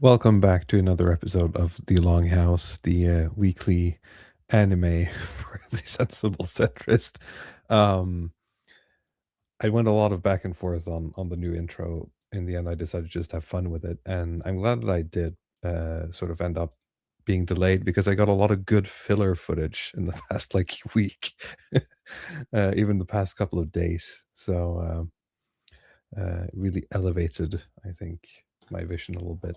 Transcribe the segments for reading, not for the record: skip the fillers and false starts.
Welcome back to another episode of the Longhouse, the weekly anime for the sensible centrist. Um, I went a lot of back and forth on the new intro. In the end, I decided to just have fun with it, and I'm glad that I did. Sort of end up being delayed because I got a lot of good filler footage in the past like week, even the past couple of days. So really elevated, I think, my vision a little bit.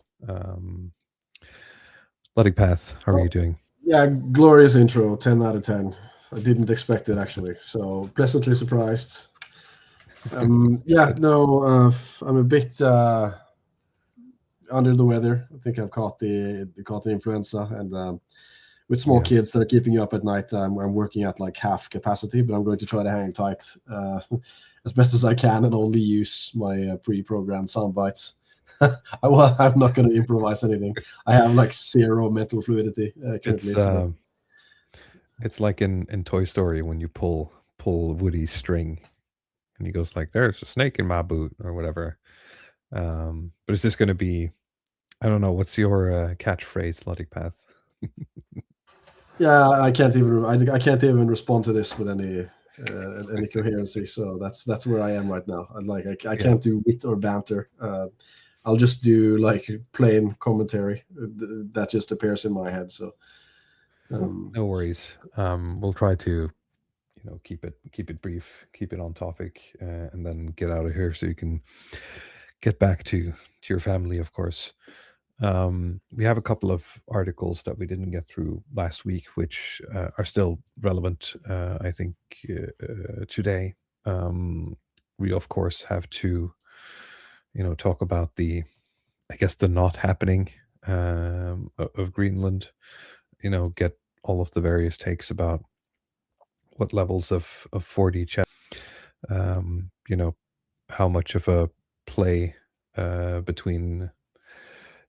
Bloody Path, how are you Oh, doing? yeah, glorious intro, 10 out of 10. I didn't expect it actually, so pleasantly surprised. It's Yeah, good. no, I'm a bit under the weather. I think I've caught the influenza, and with small Yeah. kids that are keeping you up at night, I'm working at like half capacity, but I'm going to try to hang tight as best as I can and only use my pre-programmed sound bites. I'm not going to improvise anything. I have like zero mental fluidity currently, It's so. it's like in Toy Story when you pull Woody's string and he goes like, "There's a snake in my boot" or whatever. But it's just gonna be, I don't know, what's your catchphrase, Bloody Path? Yeah, I can't even respond to this with any coherency. So that's where I am right now. I Yeah. can't do wit or banter. I'll just do like plain commentary that just appears in my head. So um, No worries. We'll try to, keep it brief, keep it on topic, and then get out of here so you can get back to your family, of course. We have a couple of articles that we didn't get through last week, which are still relevant, I think, today. Um, we, of course, have to, talk about I guess, the not happening of Greenland. Get all of the various takes about what levels of 4D chat, um, you know, how much of a play between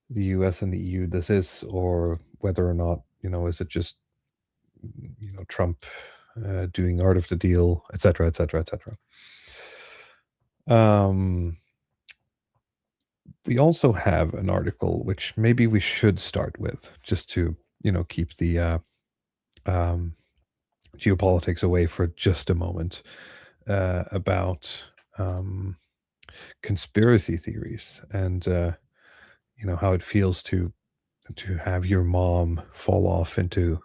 the US and the EU this is, or whether or not, is it just, Trump doing art of the deal, etc., etc., etc. We also have an article which maybe we should start with, just to, keep the um, geopolitics away for just a moment, about conspiracy theories and how it feels to have your mom fall off into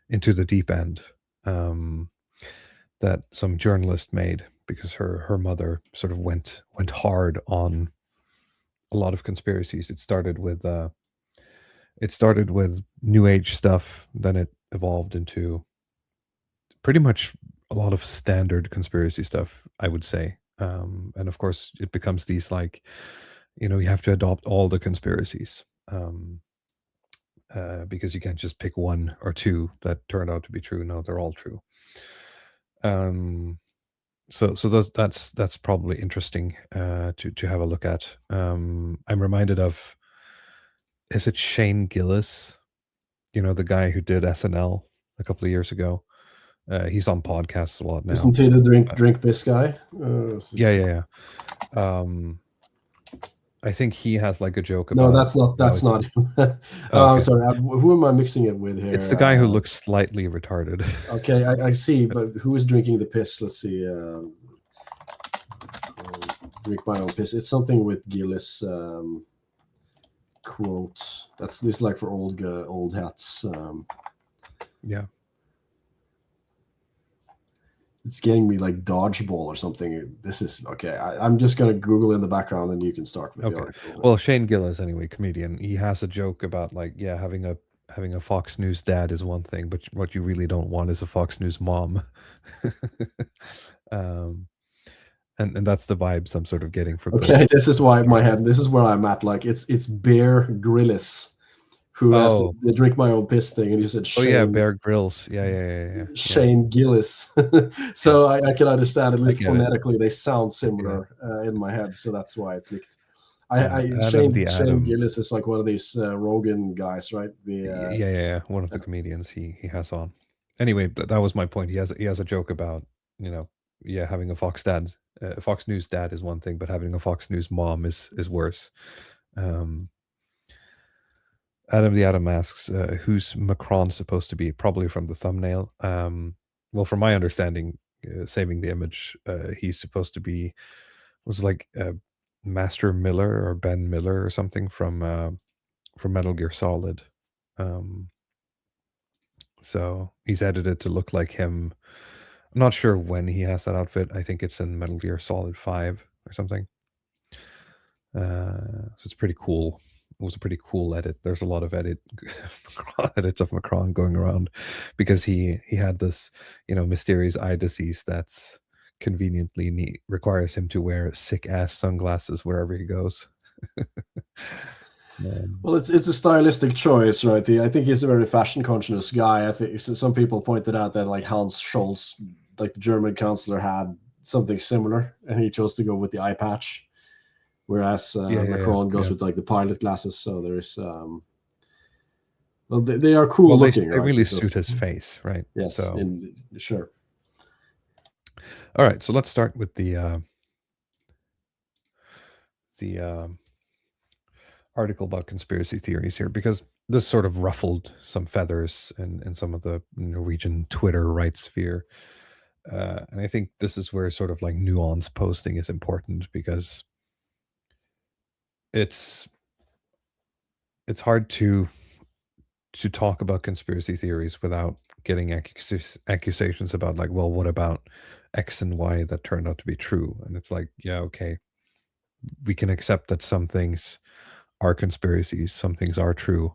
the deep end, um, that some journalist made because her mother sort of went hard on a lot of conspiracies. It started with new age stuff, then it evolved into pretty much a lot of standard conspiracy stuff, I would say. And of course, it becomes these like, you have to adopt all the conspiracies. Because you can't just pick one or two that turned out to be true. No, they're all true. Um, so that's probably interesting to have a look at. I'm reminded of, is it Shane Gillis? The guy who did SNL a couple of years ago. He's on podcasts a lot now. isn't he the drink Uh, drink piss guy? yeah, yeah, yeah. I think he has like a joke No, about how that's it's. not him. Oh, I'm okay, sorry. Who am I mixing it with it's here? the guy who looks slightly retarded. Okay, I see, but who is drinking the piss? Let's see. Drink my own piss. It's something with Gillis quote. That's this like for old hats. Yeah. It's getting me like dodgeball or something. This is okay. I'm just gonna Google in the background, and you can start with the Okay. article. Well, Shane Gillis, anyway, comedian, he has a joke about like, yeah, having a Fox News dad is one thing, but what you really don't want is a Fox News mom. um, and that's the vibes I'm sort of getting from Okay, this. this is why my head. This is where I'm at. Like it's Bear Grylls who has Oh, the drink my own piss thing, and you said oh yeah, Shane Bear Grylls. Yeah, yeah, yeah, yeah, yeah, Shane Gillis. yeah. So I can understand, at I least get it. phonetically, they sound I get it. similar in my head. So that's why I clicked. Yeah, Adam Shane the Shane Atom. Gillis is like one of these Rogan guys, right? Yeah, yeah, yeah. One of the comedians he has on. Anyway, that was my point. He has a joke about, you know, yeah, having a Fox News dad is one thing, but having a Fox News mom is worse. Um, Adam the Atom asks, who's Macron supposed to be? Probably from the thumbnail. Well, from my understanding, saving the image, he's supposed to be was like Master Miller or Ben Miller or something from Metal Gear Solid. Um, so he's edited to look like him. I'm not sure when he has that outfit. I think it's in Metal Gear Solid 5 or something. So it's pretty cool. It was a pretty cool edit. There's a lot of edits of Macron going around because he had this, mysterious eye disease that's conveniently requires him to wear sick ass sunglasses wherever he goes. Well, it's a stylistic choice, right? I think he's a very fashion conscious guy. I think some people pointed out that like Hans Scholz, like the German chancellor, had something similar, and he chose to go with the eye patch, whereas Macron goes with like the pilot glasses. So there's well, they are cool well, looking, they right? really suit his face, right? Yes, So sure. all right, so let's start with the article about conspiracy theories here, because this sort of ruffled some feathers in some of the Norwegian Twitter right sphere. And I think this is where sort of like nuance posting is important, because it's hard to talk about conspiracy theories without getting accusations about like, well, what about X and Y that turned out to be true? And it's like, yeah, okay, we can accept that some things are conspiracies, some things are true,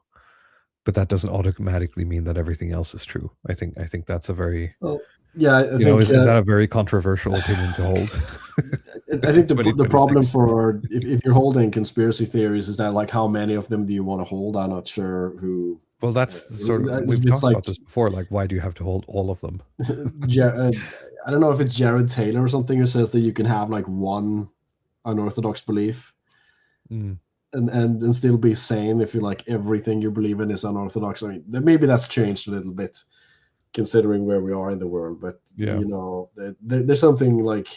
but that doesn't automatically mean that everything else is true. I think that's a very Well, yeah, I you know think is that a very controversial opinion to hold? I think the problem 2026. for if you're holding conspiracy theories is that like how many of them do you want to hold? I'm not sure who. Well, that's sort of we've It's talked like about this before. Like, why do you have to hold all of them? I don't know if it's Jared Taylor or something who says that you can have like one unorthodox belief Mm, and still be sane if you like everything you believe in is unorthodox. I mean, maybe that's changed a little bit considering where we are in the world, but yeah, there's something like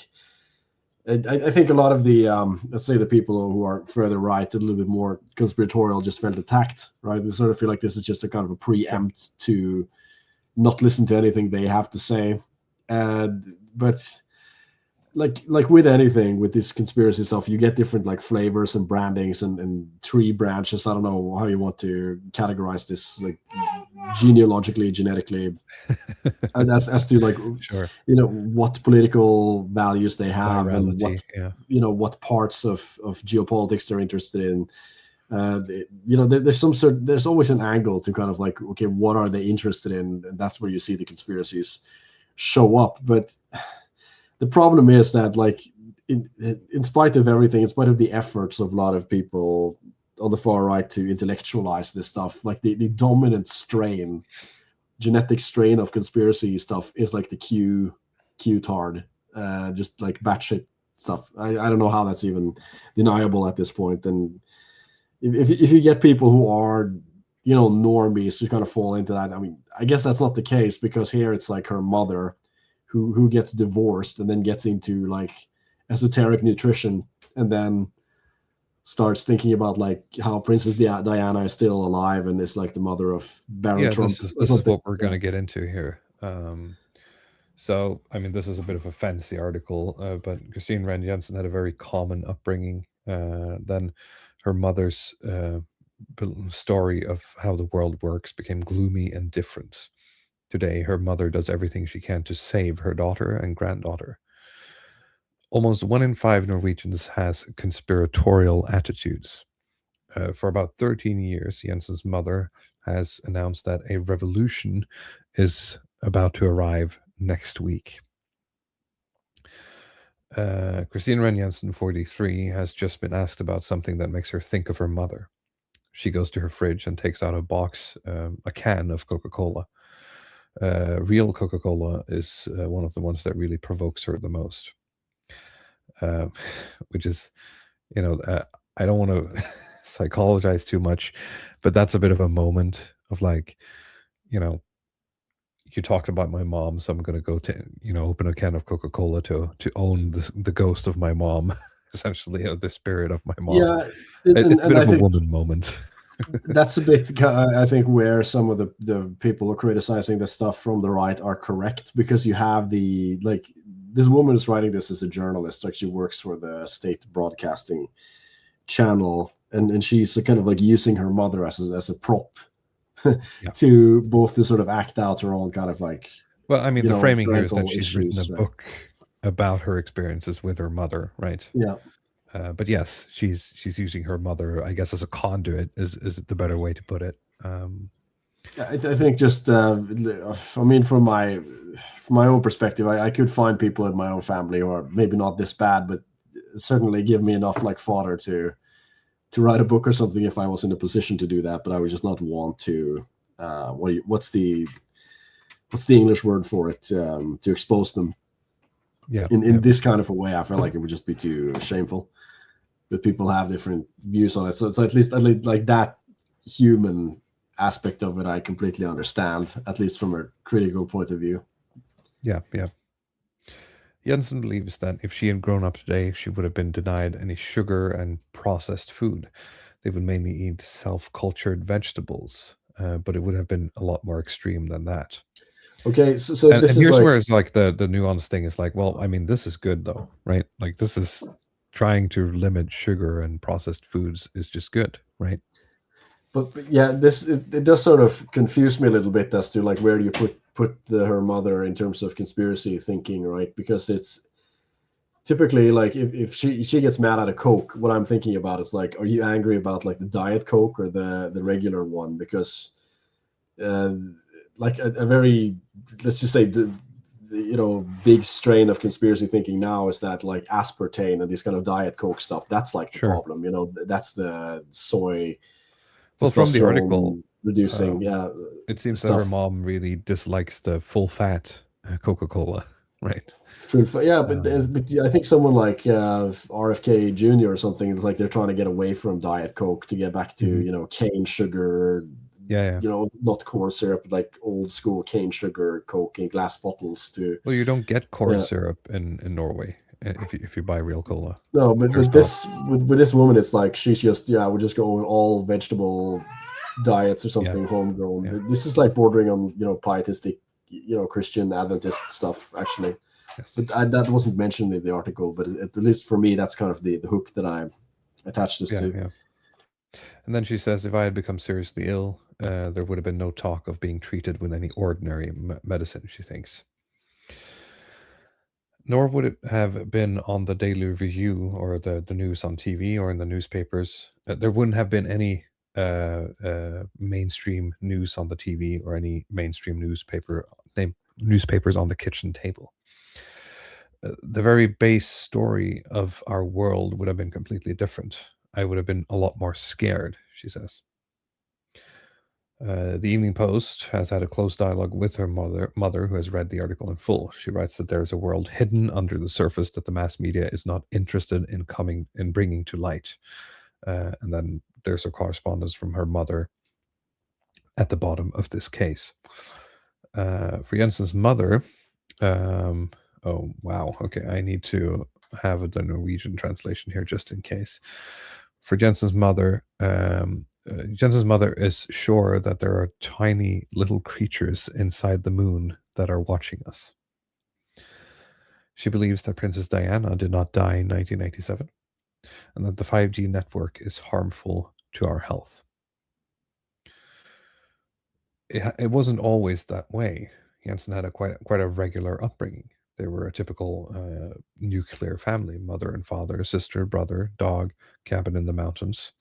I think a lot of the let's say the people who are further right, a little bit more conspiratorial, just felt attacked, right? They sort of feel like this is just a kind of a sure. preempt to not listen to anything they have to say. But like with anything with this conspiracy stuff, you get different like flavors and brandings and tree branches. I don't know how you want to categorize this, like genealogically, genetically, and as to like Sure. what political values they have and Virality. Yeah. what parts of geopolitics they're interested in. There's always an angle to kind of like, okay, what are they interested in, and that's where you see the conspiracies show up. But the problem is that like in spite of everything, in spite of the efforts of a lot of people on the far right to intellectualize this stuff, like the dominant strain, genetic strain of conspiracy stuff is like the Q-tard, just like batshit stuff. I don't know how that's even deniable at this point. And if you get people who are normies who kind of fall into that, I mean, I guess that's not the case, because here it's like her mother who gets divorced and then gets into like esoteric nutrition and then starts thinking about like how Princess Diana is still alive and is like the mother of Baron Yeah. Trump or This is something. what we're going to get into here. So, I mean, this is a bit of a fancy article, but Christine Wren Jensen had a very common upbringing. Then her mother's story of how the world works became gloomy and different. Today, her mother does everything she can to save her daughter and granddaughter. Almost 1 in 5 Norwegians has conspiratorial attitudes. For about 13 years, Jensen's mother has announced that a revolution is about to arrive next week. Christine Wren Jensen, 43, has just been asked about something that makes her think of her mother. She goes to her fridge and takes out a can of Coca Cola. Real Coca Cola is one of the ones that really provokes her the most. Which is, I don't want to psychologize too much, but that's a bit of a moment of like, you talked about my mom, so I'm going to go to, open a can of Coca Cola to own the ghost of my mom, essentially, the spirit of my mom. Yeah, It's a and bit I of a think woman moment. That's a bit, I think, where some of the people who are criticizing this stuff from the right are correct, because you have the, like, this woman is writing this as a journalist, like she works for the state broadcasting channel, and she's kind of like using her mother as a prop Yeah. to both to sort of act out her own kind of like, Well, I mean, the framing here is that parental she's written a issues, right? book about her experiences with her mother, right? Yeah. But yes, she's using her mother, I guess, as a conduit. Is the better way to put it? I think just, I mean, from my own perspective, I could find people in my own family who are maybe not this bad, but certainly give me enough like fodder to write a book or something if I was in a position to do that. But I would just not want to. What's the English word for it? To expose them Yeah, in yeah, this kind of a way. I feel like it would just be too shameful. But people have different views on it, so at least like that human aspect of it, I completely understand, at least from a critical point of view. yeah, yeah. Jensen believes that if she had grown up today, she would have been denied any sugar and processed food. They would mainly eat self-cultured vegetables, but it would have been a lot more extreme than that. Okay, so And this is here's like, where it's like the nuance thing is like, well, I mean, this is good though, right? Like this is trying to limit sugar and processed foods is just good, right? but yeah, it does sort of confuse me a little bit as to like where do you put her mother in terms of conspiracy thinking, right? Because it's typically like if she gets mad at a Coke, what I'm thinking about is like, are you angry about like the Diet Coke or the regular one? Because uh, like a very, let's just say, big strain of conspiracy thinking now is that like aspartame and this kind of Diet Coke stuff, that's like the Sure. problem. That's the soy Well, from the article, testosterone reducing, um, yeah, it seems that her stuff. mom really dislikes the full fat Coca-Cola, right? Yeah, Um, but I think someone like RFK Jr. or something is like they're trying to get away from Diet Coke to get back to mhm. cane sugar, Yeah, yeah. not corn syrup, but like old school cane sugar Coke in glass bottles. To Well, you don't get corn Yeah, syrup in Norway if you buy real cola. no, but There's not. with this woman, it's like she's just, yeah, we're just going all vegetable diets or Yeah, something homegrown. yeah, This is like bordering on pietistic, Christian Adventist stuff actually. yes, But that wasn't mentioned in the article. But at least for me, that's kind of the hook that I attached this yeah, to. yeah. And then she says, if I had become seriously ill, there would have been no talk of being treated with any ordinary medicine. She thinks. Nor would it have been on the Daily Review or the news on TV or in the newspapers. There wouldn't have been any mainstream news on the TV or any mainstream newspapers on the kitchen table. The very base story of our world would have been completely different. I would have been a lot more scared, she says. The Evening Post has had a close dialogue with her mother, who has read the article in full. She writes that there is a world hidden under the surface that the mass media is not interested in bringing to light. And then there's a correspondence from her mother at the bottom of this case. For Jensen's mother, um, oh wow, okay, I need to have the Norwegian translation here just in case. For Jensen's mother is sure that there are tiny little creatures inside the moon that are watching us. She believes that Princess Diana did not die in 1987 and that the 5G network is harmful to our health. It wasn't always that way. Jensen had quite a regular upbringing. They were a typical nuclear family: mother and father, sister, brother, dog, cabin in the mountains.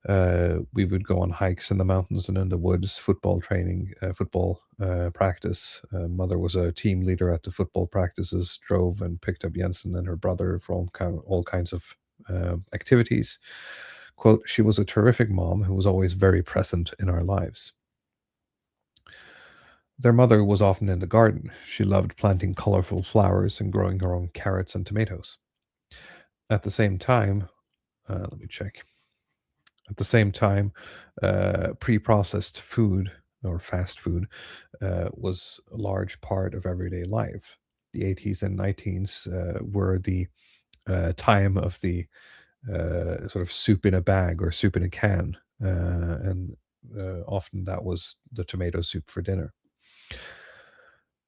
We would go on hikes in the mountains and in the woods, football training, football practice. Mother was a team leader at the football practices, drove and picked up Jensen and her brother for all kinds of activities. Quote, she was a terrific mom who was always very present in our lives. Their mother was often in the garden. She loved planting colorful flowers and growing her own carrots and tomatoes. At the same time, let me check. At the same time, pre processed food or fast food was a large part of everyday life. The 80s and 90s were the time of the sort of soup in a bag or soup in a can and often that was the tomato soup for dinner.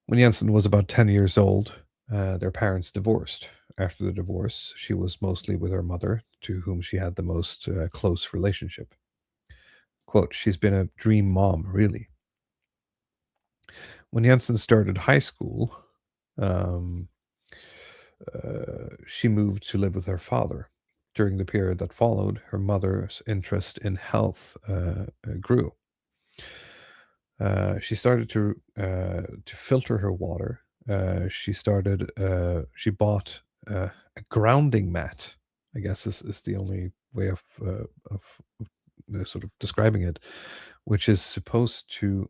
When Jensen was about 10 years old, their parents divorced. After the divorce, she was mostly with her mother, to whom she had the most close relationship. Quote, she's been a dream mom, really. When Jensen started high school, um, she moved to live with her father. During the period that followed, her mother's interest in health grew. She started to filter her water. She bought a grounding mat. I guess is the only way of sort of describing it, which is supposed to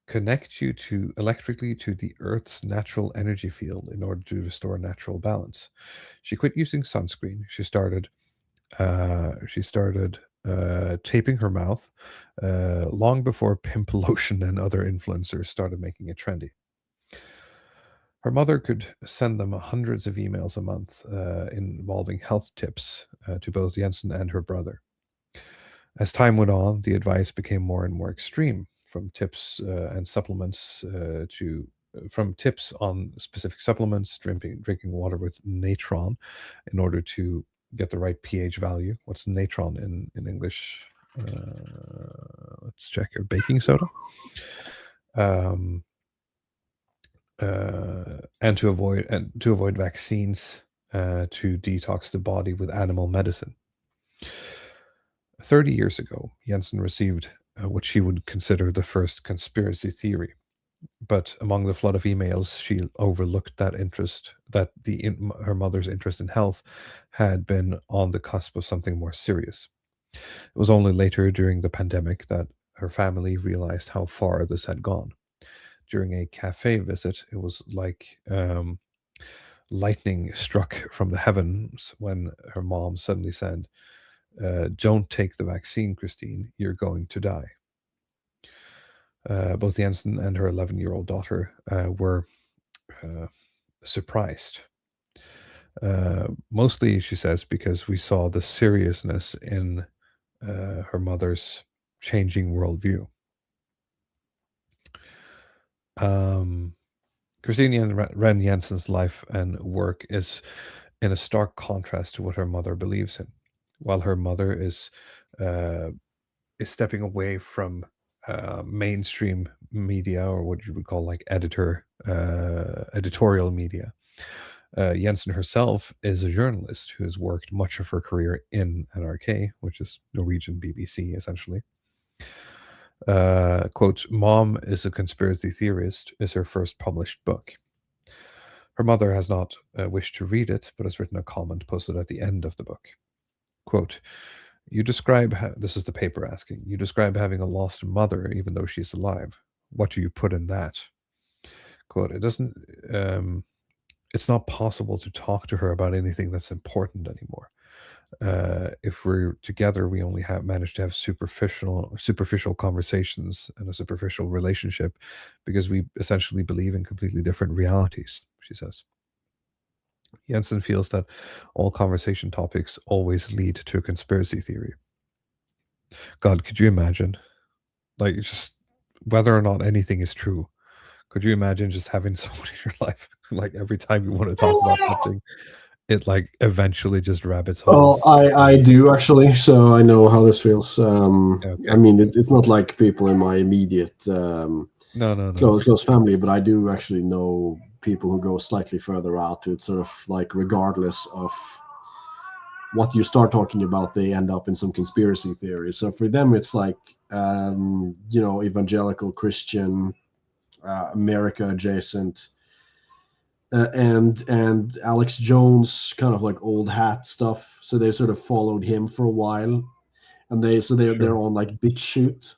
connect you to electrically to the Earth's natural energy field in order to restore natural balance. She quit using sunscreen. She started taping her mouth long before pimp lotion and other influencers started making it trendy. Her mother could send them hundreds of emails a month involving health tips to both Jensen and her brother. As time went on, the advice became more and more extreme, from tips and supplements to from tips on specific supplements, drinking water with natron in order to get the right pH value. What's natron in English? Let's check here. Baking soda. Um, and to avoid vaccines, to detox the body with animal medicine. 30 years ago, Jensen received what she would consider the first conspiracy theory. But among the flood of emails, she overlooked that her mother's interest in health had been on the cusp of something more serious. It was only later during the pandemic that her family realized how far this had gone. During a cafe visit, it was like lightning struck from the heavens when her mom suddenly said, don't take the vaccine, Christine, you're going to die. Both Jensen and her 11-year-old daughter were uh, surprised. Mostly, she says, because we saw the seriousness in her mother's changing worldview. Um, Christine Ren Jensen's life and work is in a stark contrast to what her mother believes in. While her mother uh, is stepping away from mainstream media, or what you would call like editorial media. Jensen herself is a journalist who has worked much of her career in NRK, which is Norwegian BBC, essentially. Quote, Mom is a conspiracy theorist is her first published book. Her mother has not wished to read it, but has written a comment posted at the end of the book. Quote, you describe, this is the paper asking, you describe having a lost mother even though she's alive. What do you put in that? Quote, it's not possible to talk to her about anything that's important anymore. If we're together, we only manage to have superficial conversations and a superficial relationship because we essentially believe in completely different realities, she says. Jensen feels that all conversation topics always lead to a conspiracy theory. God, could you imagine? Like, just whether or not anything is true. Could you imagine just having someone in your life, like every time you want to talk about something, it like eventually just rabbits Well, holes? I do actually, so I know how this feels. I Okay. mean, it's not like people in my immediate No, no, no. close family, but I do actually know people who go slightly further out. To it's sort of like regardless of what you start talking about, they end up in some conspiracy theory. So for them, it's like evangelical Christian, America adjacent, and Alex Jones kind of like old hat stuff. So they sort of followed him for a while, and they're Sure. on like BitChute,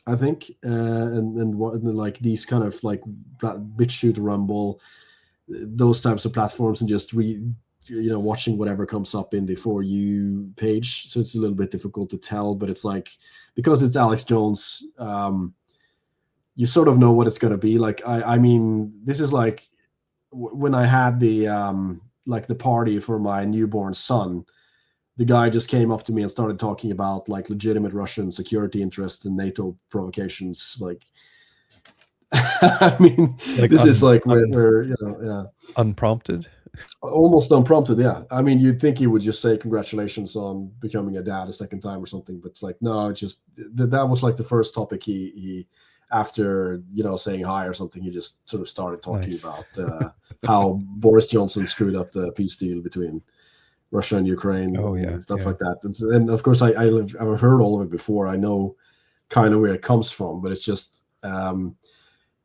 I think, and like these kind of like BitChute, Rumble, those types of platforms, and just watching whatever comes up in the For You page. So it's a little bit difficult to tell, but it's like, because it's Alex Jones, you sort of know what it's going to be. Like, I mean, this is like when I had the like the party for my newborn son. the guy just came up to me and started talking about like legitimate Russian security interest in NATO provocations. Like, I mean, Like this is like where yeah, unprompted. almost unprompted. Yeah, I mean, you'd think he would just say congratulations on becoming a dad a second time or something, but it's like no, it's just that was like the first topic he after saying hi or something, he just sort of started talking Nice. about how Boris Johnson screwed up the peace deal between Russia and Ukraine Oh and yeah, stuff yeah, like that. And of course, I've heard all of it before. I know kind of where it comes from, but it's just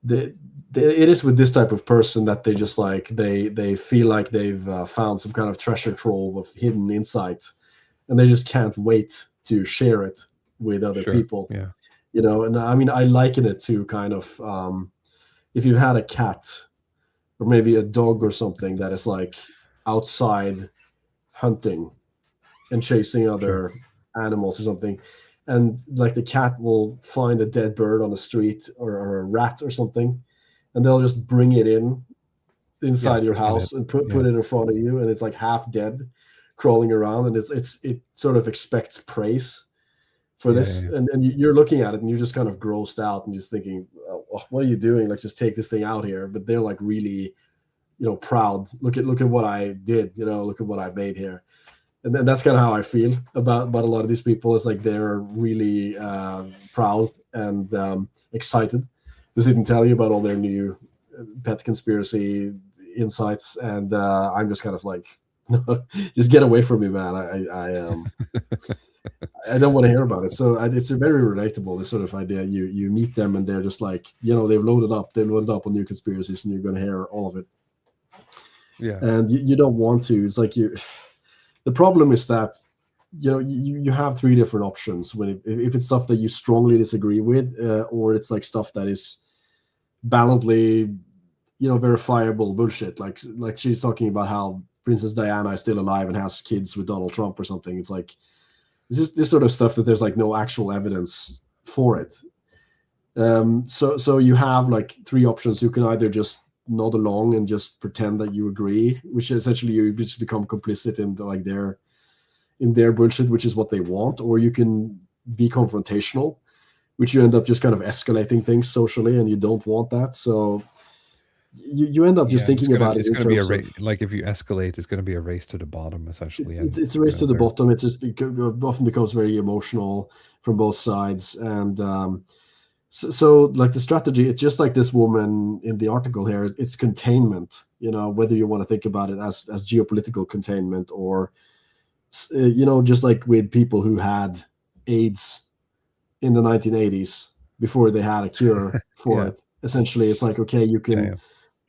the, it is with this type of person that they just like they feel like they've found some kind of treasure trove of hidden insights, and they just can't wait to share it with other sure, people. yeah, And I mean, I liken it to kind of if you've had a cat or maybe a dog or something that is like outside hunting and chasing sure, other animals or something, and like the cat will find a dead bird on the street or a rat or something, and they'll just bring it yeah. inside your Just gonna, house and yeah, put it in front of you, and it's like half dead, crawling around, and it sort of expects praise for yeah, yeah, this, yeah. and you're looking at it and you're just kind of grossed out and just thinking, oh, what are you doing? Like, just take this thing out here. But they're like really, proud. Look at what I did. Look at what I made here. And then that's kind of how I feel about a lot of these people. Is like they're really proud and excited to sit and tell you about all their new pet conspiracy insights, and I'm just kind of like, just get away from me, man. I don't want to hear about it. So it's a very relatable, this sort of idea. You meet them and they're just like, they've loaded up on new conspiracies, and you're going to hear all of it, Yeah, and you don't want to. It's like you. The problem is that you have three different options when if it's stuff that you strongly disagree with, or it's like stuff that is blatantly verifiable bullshit. Like she's talking about how Princess Diana is still alive and has kids with Donald Trump or something. It's like this sort of stuff that there's like no actual evidence for it. So you have like three options. You can either just nod along and just pretend that you agree, which essentially you just become complicit in like their bullshit, which is what they want, or you can be confrontational, which you end up just kind of escalating things socially, and you don't want that. So you end up just yeah. It's thinking gonna about it it's in gonna be a terms of race. Like if you escalate, it's gonna be a race to the bottom essentially, and it's a race to the bottom. It just often becomes very emotional from both sides, and so like the strategy, it's just like this woman in the article here. It's containment. Whether you want to think about it as geopolitical containment, or just like with people who had AIDS in the 1980s before they had a cure for yeah, it. Essentially, it's like, okay, you yeah, can yeah,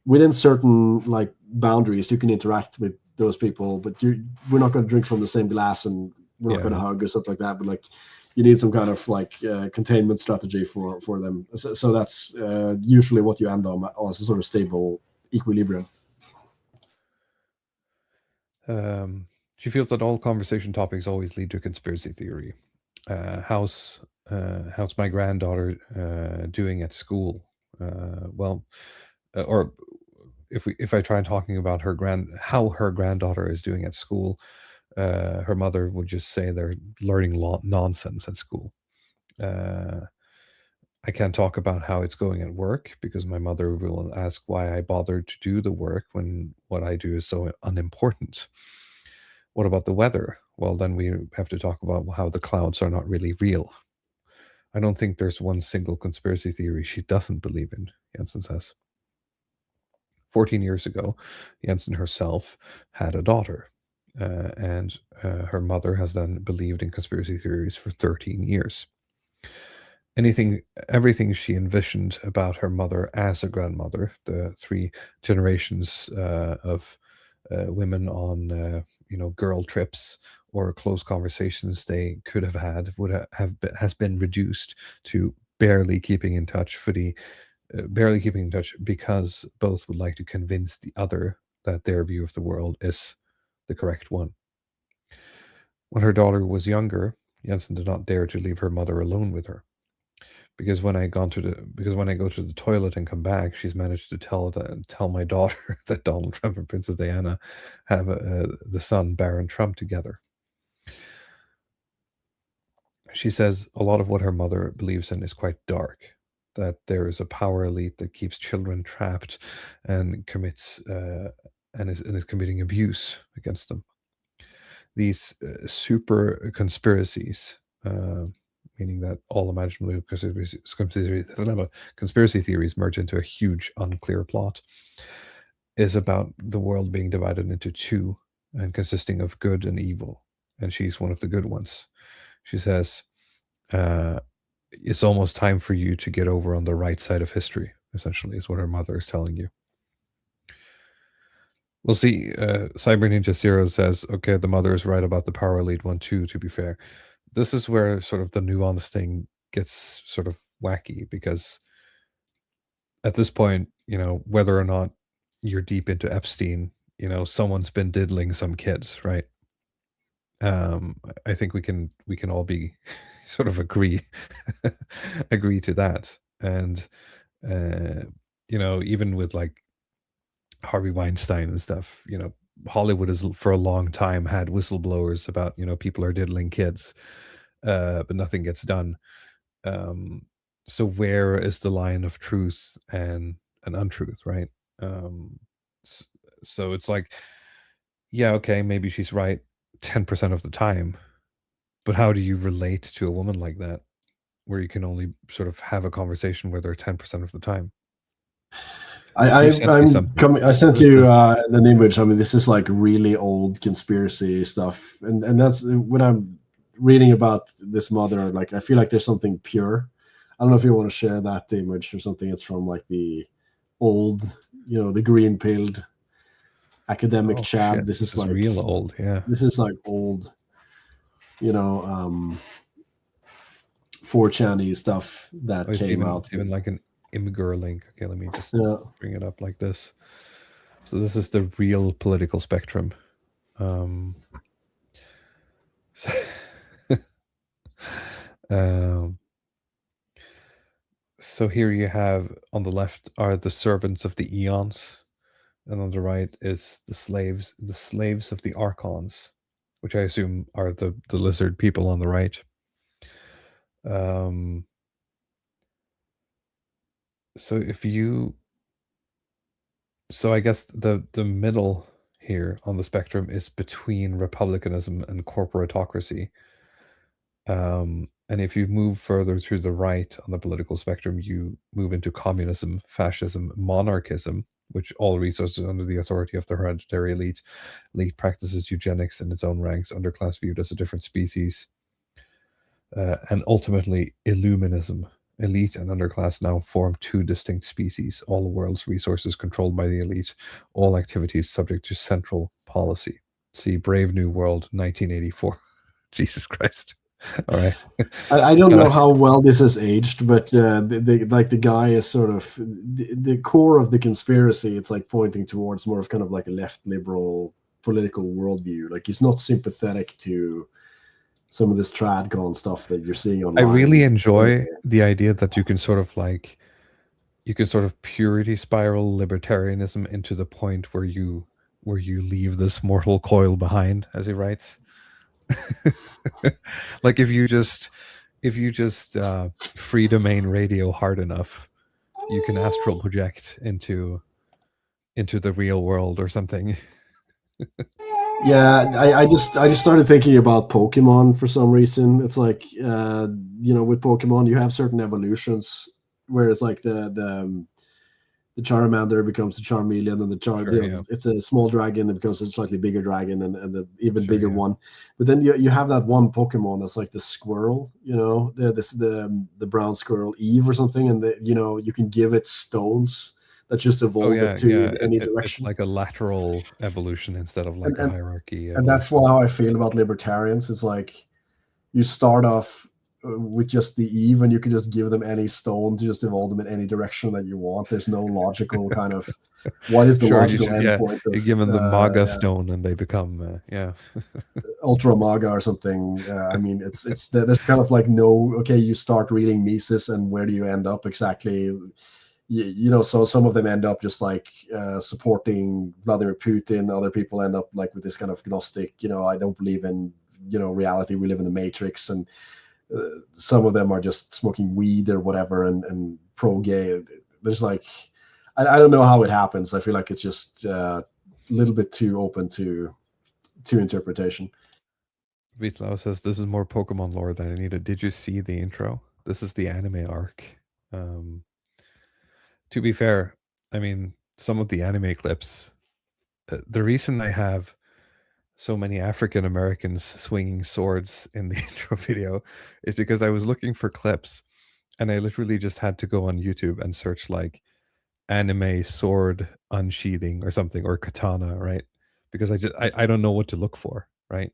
within certain like boundaries, you can interact with those people, but we're not going to drink from the same glass, and we're not yeah, going to yeah. hug or stuff like that. But like, you need some kind of like containment strategy for them. So that's usually what you end on as a sort of stable equilibrium. She feels that all conversation topics always lead to conspiracy theory. How's how's my granddaughter doing at school? Well, or if I try talking about how her granddaughter is doing at school, her mother would just say they're learning nonsense at school. Uh, I can't talk about how it's going at work because my mother will ask why I bothered to do the work when what I do is so unimportant. What about the weather? Well, then we have to talk about how the clouds are not really real. I don't think there's one single conspiracy theory she doesn't believe in, Jensen says. 14 years ago, Jensen herself had a daughter, and her mother has then believed in conspiracy theories for 13 years. Everything she envisioned about her mother as a grandmother, the three generations of women on girl trips or close conversations they could have had would has been reduced to barely keeping in touch because both would like to convince the other that their view of the world is the correct one. When her daughter was younger, Jensen did not dare to leave her mother alone with her because when I go to the toilet and come back, she's managed to tell my daughter that Donald Trump and Princess Diana have the son Baron Trump together. she says a lot of what her mother believes in is quite dark. That there is a power elite that keeps children trapped and commits and is committing abuse against them. These super conspiracies, meaning that all imaginable conspiracy theories merge into a huge, unclear plot, is about the world being divided into two and consisting of good and evil. And she's one of the good ones. She says, uh, it's almost time for you to get over on the right side of history, essentially, is what her mother is telling you. We'll see. Cyber Ninja Zero says, okay, the mother is right about the Power Elite one, too, to be fair. This is where sort of the nuance thing gets sort of wacky because at this point, whether or not you're deep into Epstein, someone's been diddling some kids, right? I think we can all be sort of agree to that. And uh, even with like Harvey Weinstein and stuff, Hollywood has for a long time had whistleblowers about people are diddling kids, but nothing gets done. Um, so where is the line of truth and untruth, right? Um, s- so it's like, yeah, okay, maybe she's right 10% of the time, but how do you relate to a woman like that, where you can only sort of have a conversation with her 10% of the time? I, You I sent me I'm something. coming. I sent What is you this? an image. I mean, this is like really old conspiracy stuff, and that's when I'm reading about this mother. Like, I feel like there's something pure. I don't know if you want to share that image or something. It's from like the old, the green pilled academic Oh Chad. shit, This this is is like real old. Yeah. old, you know, um, 4chan stuff Oh, that it's came even out. it's even like an Imgur link. Okay, let me just Yeah. bring it up like this. So this is the real political spectrum. Um, so, um, so here you have on the left are the servants of the eons, and on the right is the slaves of the archons, which I assume are the lizard people on the right. Um, so if you, so I guess the middle here on the spectrum is between republicanism and corporatocracy. And if you move further to the right on the political spectrum, you move into communism, fascism, monarchism, which all resources under the authority of the hereditary elite. Elite practices eugenics in its own ranks, underclass viewed as a different species, and ultimately Illuminism. Elite and underclass now form two distinct species, all the world's resources controlled by the elite, all activities subject to central policy. See Brave New World, 1984. Jesus Christ. All right. I don't Uh, know how well this has aged, but like the guy is sort of the core of the conspiracy. It's like pointing towards more of kind of like a left liberal political worldview. Like he's not sympathetic to some of this tradcon stuff that you're seeing I really online. enjoy the idea that you can sort of purity spiral libertarianism into the point where you leave this mortal coil behind, as he writes. Like if you just free domain radio hard enough, you can astral project into the real world or something. Yeah, I just started thinking about Pokemon for some reason. It's like with Pokemon you have certain evolutions, whereas like the Charmander becomes the Charmeleon, and Sure, yeah. it's a small dragon, it becomes a slightly bigger dragon, and the even Sure, bigger yeah. one. But then you have that one Pokemon that's like the squirrel, the brown squirrel Eve or something, and you can give it stones that just Oh evolve it yeah, to yeah. in any It's direction. like a lateral evolution instead of And like a and hierarchy and that's evolution. how I feel about libertarians. It's like you start off with just the Eve, and you can just give them any stone to just evolve them in any direction that you want. There's no logical kind of what is the Sure, you logical just yeah, endpoint you of give them the Maga stone and they become yeah. Ultra Maga or something. I mean, there's kind of like no, okay, you start reading Mises, and where do you end up exactly? So some of them end up just like supporting Vladimir Putin. Other people end up like with this kind of gnostic, I don't believe in reality. We live in the matrix, and some of them are just smoking weed or whatever, and pro gay. There's like, I don't know how it happens. I feel like it's just a little bit too open to interpretation. Vitlao says this is more Pokemon lore than I needed. Did you see the intro? This is the anime arc. Um, to be fair, I mean, some of the anime clips. The reason I have so many African Americans swinging swords in the intro video is because I was looking for clips, and I literally just had to go on YouTube and search like anime sword unsheathing or something, or katana, right? Because I don't know what to look for, right?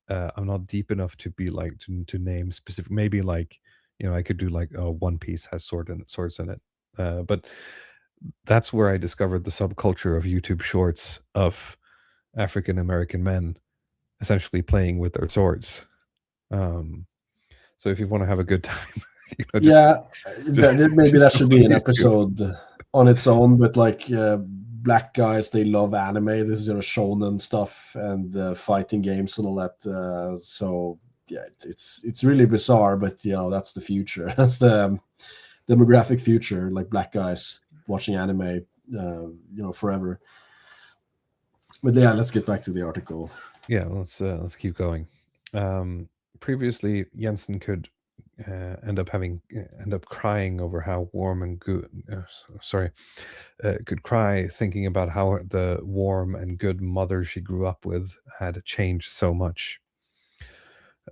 I'm not deep enough to be like to name specific. Maybe like, I could do like, One Piece has swords in it, but that's where I discovered the subculture of YouTube shorts of African American men essentially playing with their swords. Um, so if you want to have a good time, just Yeah, just maybe just that go should on be an YouTube. episode on its own. But like, black guys, they love anime. This is shonen stuff and fighting games and all that. So yeah, it's really bizarre, but that's the future. That's the demographic future. Like black guys watching anime, forever. But yeah, let's get back to the article. Yeah, let's keep going. Um, Previously, Jensen could end up crying over how warm and good. Sorry, could cry thinking about how the warm and good mother she grew up with had changed so much,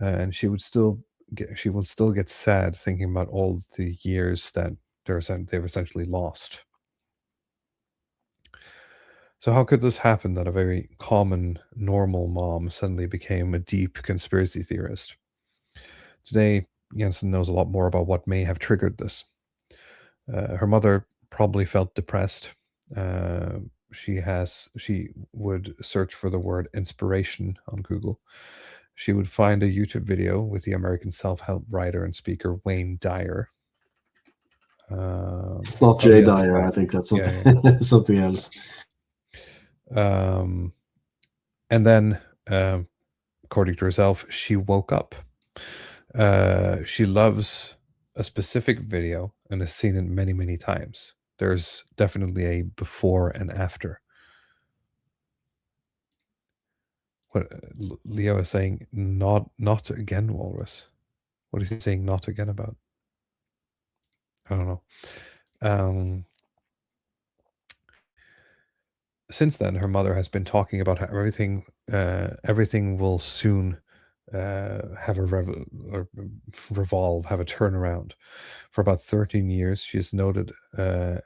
and she would still get sad thinking about all the years that they've essentially lost. So how could this happen that a very common, normal mom suddenly became a deep conspiracy theorist? Today, Jensen knows a lot more about what may have triggered this. Her mother probably felt depressed. Uh, she would search for the word inspiration on Google. She would find a YouTube video with the American self-help writer and speaker Wayne Dyer. It's not Jay Probably Dyer. outside. I think that's Yeah, something something else. yeah. And then, according to herself, she woke up. She loves a specific video and has seen it many, many times. There's definitely a before and after. What Leo is saying, not again, Walrus. What is he saying not again about? I don't know. Um, since then, her mother has been talking about how everything will soon have a or revolve, have a turnaround. For about 13 years, she has noted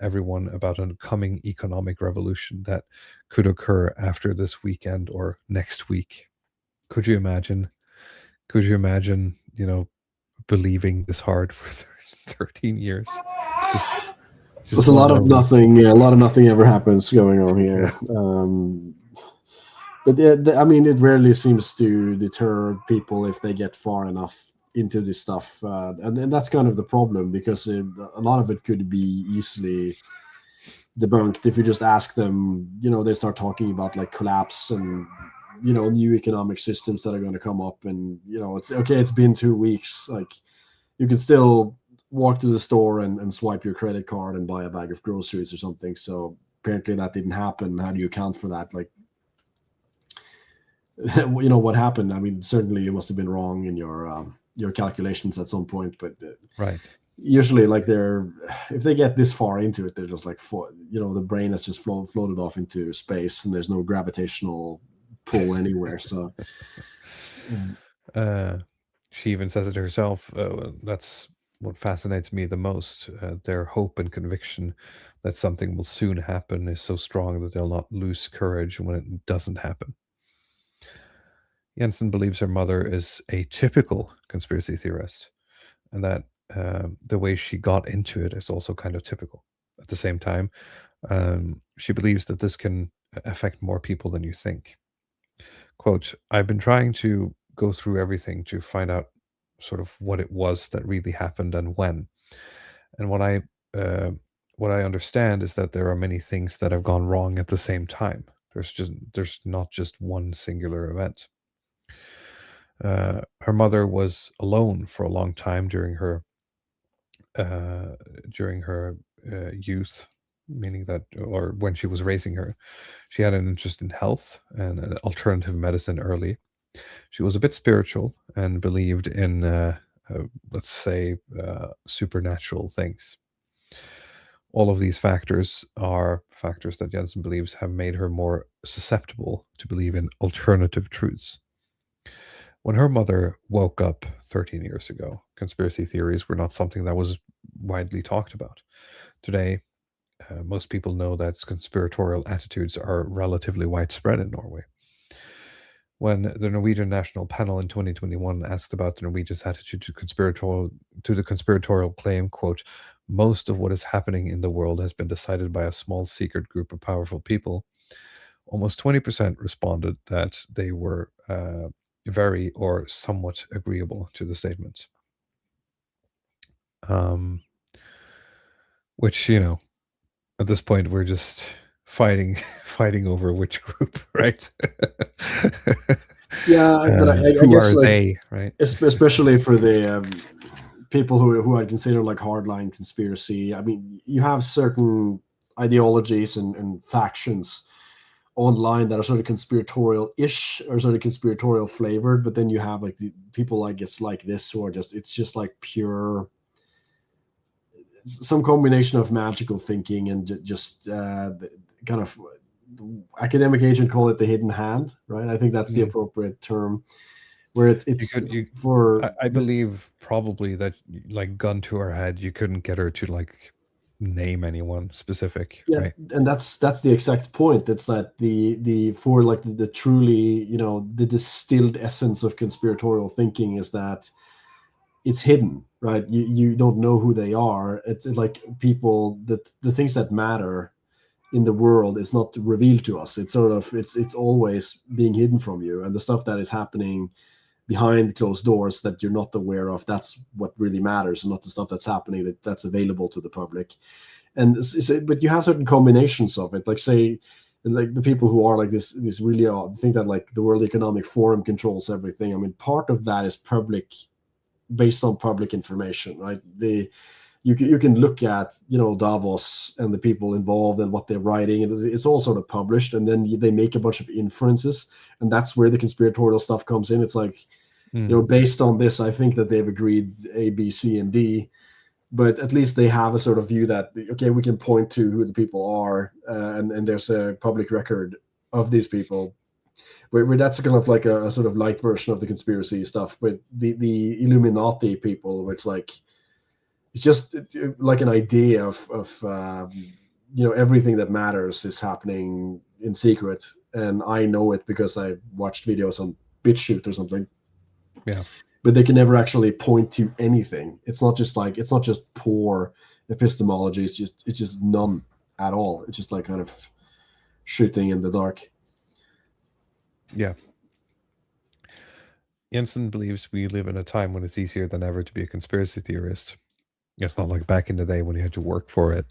everyone about a coming economic revolution that could occur after this weekend or next week. Could you imagine? Could you imagine, believing this hard for 13 years? Just, There's just a one lot more of week. nothing. Yeah, a lot of nothing ever happens going on Yeah. here. But yeah, I mean, it rarely seems to deter people if they get far enough into this stuff, and that's kind of the problem, because a lot of it could be easily debunked if you just ask them. They start talking about like collapse and new economic systems that are going to come up, and it's okay. It's been 2 weeks. Like, you can still walk to the store and swipe your credit card and buy a bag of groceries or something. So apparently that didn't happen. How do you account for that? Like, what happened? I mean, certainly you must have been wrong in your calculations at some point, but Right. usually, like, if they get this far into it, they're just like, the brain has just floated off into space, and there's no gravitational pull anywhere. So Uh, she even says it herself. That's what fascinates me the most. Their hope and conviction that something will soon happen is so strong that they'll not lose courage when it doesn't happen. Jensen believes her mother is a typical conspiracy theorist, and that the way she got into it is also kind of typical. At the same time, she believes that this can affect more people than you think. Quote, I've been trying to go through everything to find out sort of what it was that really happened and when. And uh, what I understand is that there are many things that have gone wrong at the same time. There's not just one singular event. Her mother was alone for a long time uh, during her youth, meaning that, or when she was raising her, she had an interest in health and alternative medicine early. She was a bit spiritual and believed in, let's say, supernatural things. All of these factors are factors that Jensen believes have made her more susceptible to believe in alternative truths. When her mother woke up 13 years ago, conspiracy theories were not something that was widely talked about. Today, most people know that conspiratorial attitudes are relatively widespread in Norway. When the Norwegian National Panel in 2021 asked about the Norwegians' attitude to the conspiratorial claim, quote, most of what is happening in the world has been decided by a small secret group of powerful people, almost 20% responded that they were very or somewhat agreeable to the statement. Um, which, at this point we're just fighting fighting over which group, right? Yeah, but I Who guess are like they, right? especially for the people who I consider like hardline conspiracy. I mean, you have certain ideologies and factions online that are sort of conspiratorial-ish or sort of conspiratorial flavored, but then you have like the people like it's like this who are just it's just like pure some combination of magical thinking and just kind of academic agent call it the hidden hand, right? I think that's the Mm. appropriate term where You it's could you for I believe probably that, like, gun to her head, you couldn't get her to, like, name anyone specific, yeah, right? and that's the exact point. It's that the for like the truly the distilled essence of conspiratorial thinking is that it's hidden, right? You don't know who they are. It's like people that the things that matter in the world is not revealed to us. It's sort of it's always being hidden from you, and the stuff that is happening behind closed doors that you're not aware of, that's what really matters, and not the stuff that's happening that's available to the public. And but you have certain combinations of it, like say like the people who are like this really think that like the World Economic Forum controls everything. I mean, part of that is public, based on public information, right? You can look at Davos and the people involved and what they're writing, and it's all sort of published, and then they make a bunch of inferences, and that's where the conspiratorial stuff comes in. It's like, Mm. based on this, I think that they've agreed A, B, C, and D, but at least they have a sort of view that, okay, we can point to who the people are, and there's a public record of these people. Where that's kind of like a sort of light version of the conspiracy stuff. But the Illuminati people, where it's like it's just like an idea of everything that matters is happening in secret, and I know it because I watched videos on BitChute or something. Yeah. But they can never actually point to anything. It's not just poor epistemology. It's just none at all. It's just like kind of shooting in the dark. Yeah. Jensen believes we live in a time when it's easier than ever to be a conspiracy theorist. It's not like back in the day when you had to work for it.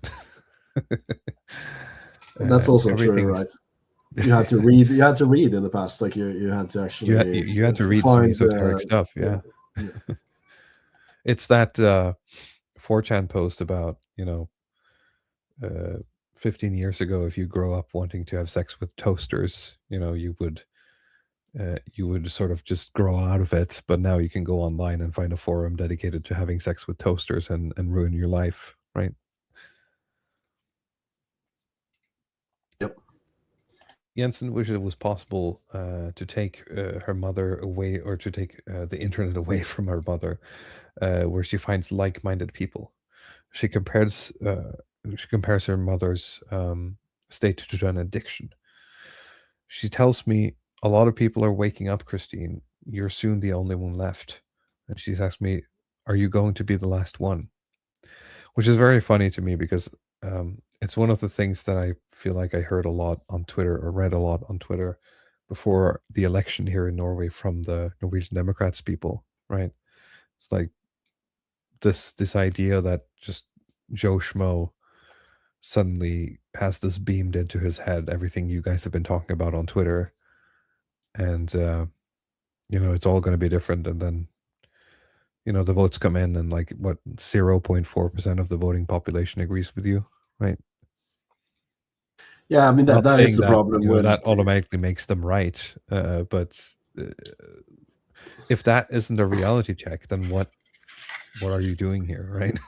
That's also true, Everything's right? You had to read. You had to read in the past. Like you had to actually you had to read some find. esoteric stuff, Yeah, yeah. yeah. It's that 4chan post about, uh, 15 years ago, if you grow up wanting to have sex with toasters, you would sort of just grow out of it. But now you can go online and find a forum dedicated to having sex with toasters and ruin your life, right? Yep. Jensen wished it was possible to take her mother away, or to take the internet away from her mother, where she finds like-minded people. She compares her mother's state to an addiction. She tells me, a lot of people are waking up, Christine. You're soon the only one left. And she's asked me, are you going to be the last one? Which is very funny to me because it's one of the things that I feel like I heard a lot on Twitter, or read a lot on Twitter before the election here in Norway, from the Norwegian Democrats people, right? It's like this idea that just Joe Schmo suddenly has this beamed into his head, everything you guys have been talking about on Twitter, and it's all going to be different, and then the votes come in, and like what 0.4% of the voting population agrees with you, right? Yeah, I mean that Not that is saying the that problem with that automatically makes them right, but uh, if that isn't a reality check, then what are you doing here, right?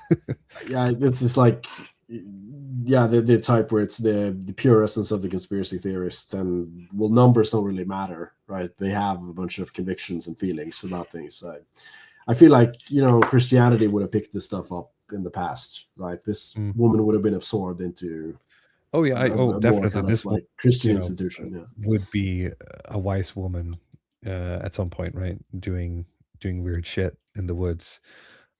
yeah, this is like yeah, the type where it's the pure essence of the conspiracy theorists, and well, numbers don't really matter, right? They have a bunch of convictions and feelings about things. I feel like Christianity would have picked this stuff up in the past, right? This Mm. woman would have been absorbed into Oh yeah, a more definitely kind of this will like Christian you know institution. Yeah. would be a wise woman at some point, right? Doing weird shit in the woods,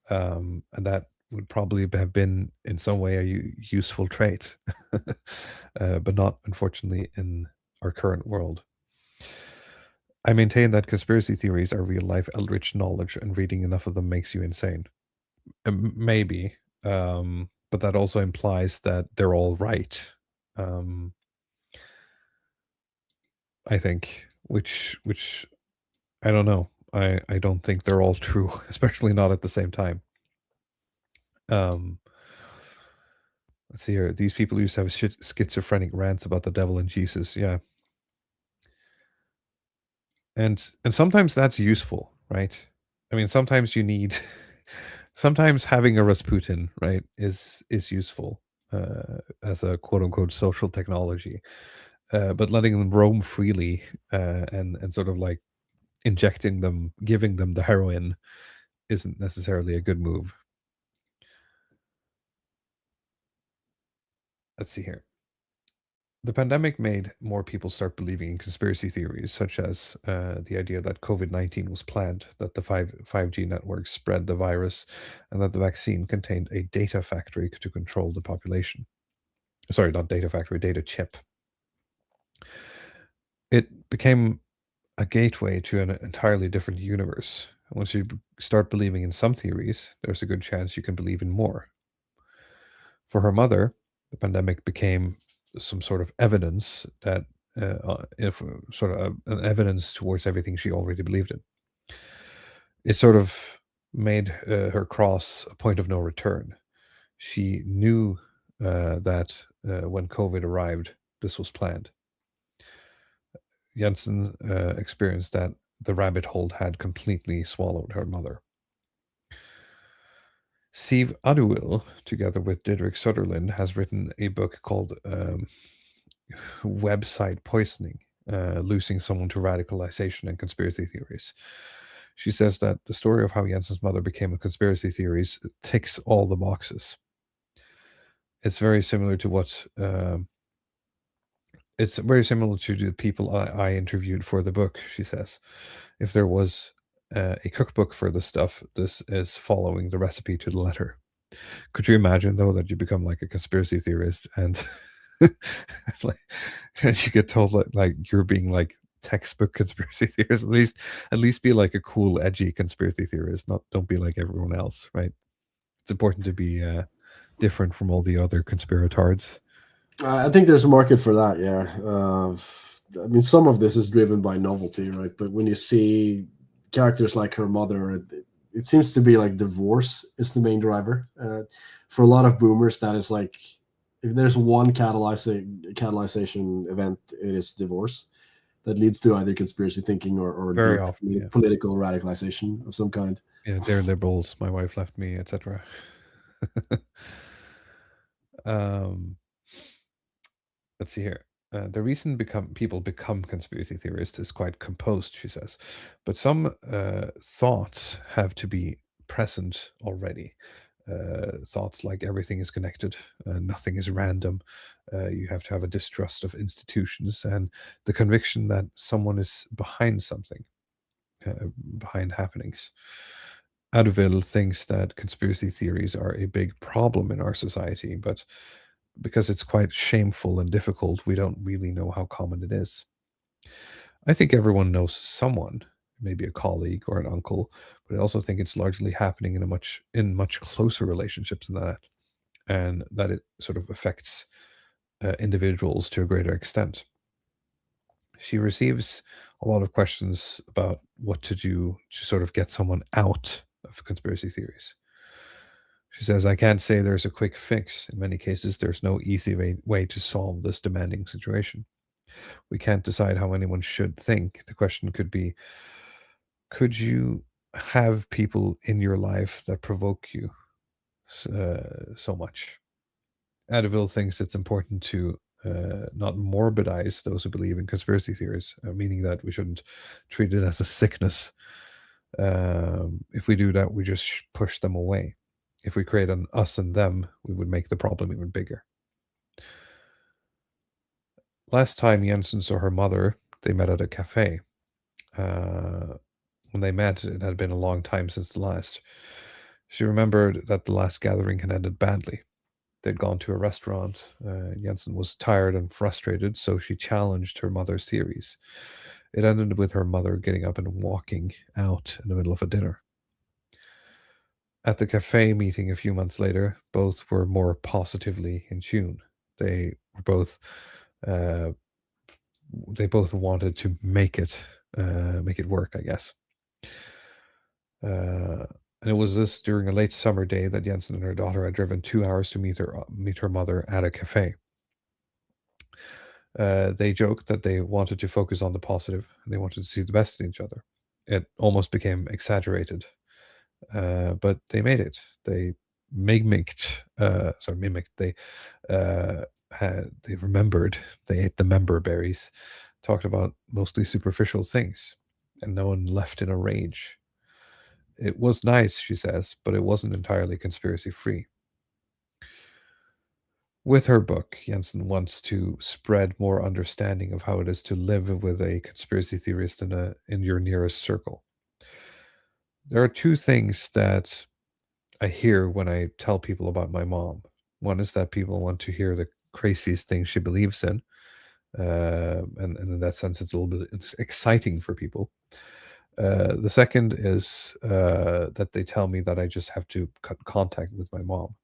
and that would probably have been in some way a useful trait, but not unfortunately in our current world. I maintain that conspiracy theories are real life eldritch knowledge, and reading enough of them makes you insane. Maybe, but that also implies that they're all right. Um, I think, which I don't know. I don't think they're all true, especially not at the same time. Um, let's see here. These people used to have schizophrenic rants about the devil and Jesus. Yeah, and sometimes that's useful, right? I mean, sometimes you need, sometimes having a Rasputin, right, is useful as a quote unquote social technology. But letting them roam freely and sort of like injecting them, giving them the heroin, isn't necessarily a good move. Let's see here. The pandemic made more people start believing in conspiracy theories, such as the idea that COVID-19 was planned, that the 5G networks spread the virus, and that the vaccine contained a data factory to control the population. Sorry, not data factory, data chip. It became a gateway to an entirely different universe. Once you start believing in some theories, there's a good chance you can believe in more. For her mother, the pandemic became some sort of evidence that, if sort of an evidence towards everything she already believed in. It sort of made her cross a point of no return. She knew that when COVID arrived, this was planned. Jensen experienced that the rabbit hole had completely swallowed her mother. Steve Aduil, together with Didrik Sutherland, has written a book called Website Poisoning, Losing Someone to Radicalization and Conspiracy Theories. She says that the story of how Jensen's mother became a conspiracy theorist ticks all the boxes. It's very similar to what it's very similar to the people I interviewed for the book. She says, if there was a cookbook for this stuff, this is following the recipe to the letter. Could you imagine though that you become like a conspiracy theorist and like and you get told like you're being like textbook conspiracy theorist? At least be like a cool, edgy conspiracy theorist. Not don't be like everyone else, right? It's important to be different from all the other conspiratards. I think there's a market for that. Yeah. I mean, some of this is driven by novelty, right? But when you see characters like her mother, it seems to be like divorce is the main driver. For a lot of boomers, that is like if there's one catalyzation event, it is divorce that leads to either conspiracy thinking or Very deep often, yeah. political radicalization of some kind. Yeah, they're liberals. My wife left me, etc. um, let's see here. The reason people become conspiracy theorists is quite composed, she says, but some thoughts have to be present already. Thoughts like everything is connected, nothing is random. You have to have a distrust of institutions and the conviction that someone is behind something, behind happenings. Advil thinks that conspiracy theories are a big problem in our society, but because it's quite shameful and difficult, we don't really know how common it is. I think everyone knows someone, maybe a colleague or an uncle, but I also think it's largely happening in much closer relationships than that, and that it sort of affects individuals to a greater extent. She receives a lot of questions about what to do to sort of get someone out of conspiracy theories. She says, I can't say there's a quick fix. In many cases, there's no easy way to solve this demanding situation. We can't decide how anyone should think. The question could be, could you have people in your life that provoke you so much? Adeville thinks it's important to not morbidize those who believe in conspiracy theories, meaning that we shouldn't treat it as a sickness. If we do that, we just push them away. If we create an us and them, we would make the problem even bigger. Last time Jensen saw her mother, they met at a cafe. When they met, it had been a long time since the last. She remembered that the last gathering had ended badly. They'd gone to a restaurant. Jensen was tired and frustrated, so she challenged her mother's theories. It ended with her mother getting up and walking out in the middle of a dinner. At the cafe meeting a few months later, both were more positively in tune. They were both uh, they both wanted to make it work, I guess. And it was this during a late summer day that Jensen and her daughter had driven 2 hours to meet her mother at a cafe. They joked that they wanted to focus on the positive and they wanted to see the best in each other. It almost became exaggerated, but they made it. They mimicked. They remembered. They ate the member berries, talked about mostly superficial things, and no one left in a rage. It was nice, she says, but it wasn't entirely conspiracy free. With her book, Jensen wants to spread more understanding of how it is to live with a conspiracy theorist in your nearest circle. There are two things that I hear when I tell people about my mom. One is that people want to hear the craziest things she believes in, and in that sense, it's a little bit it's exciting for people. The second is that they tell me that I just have to cut contact with my mom.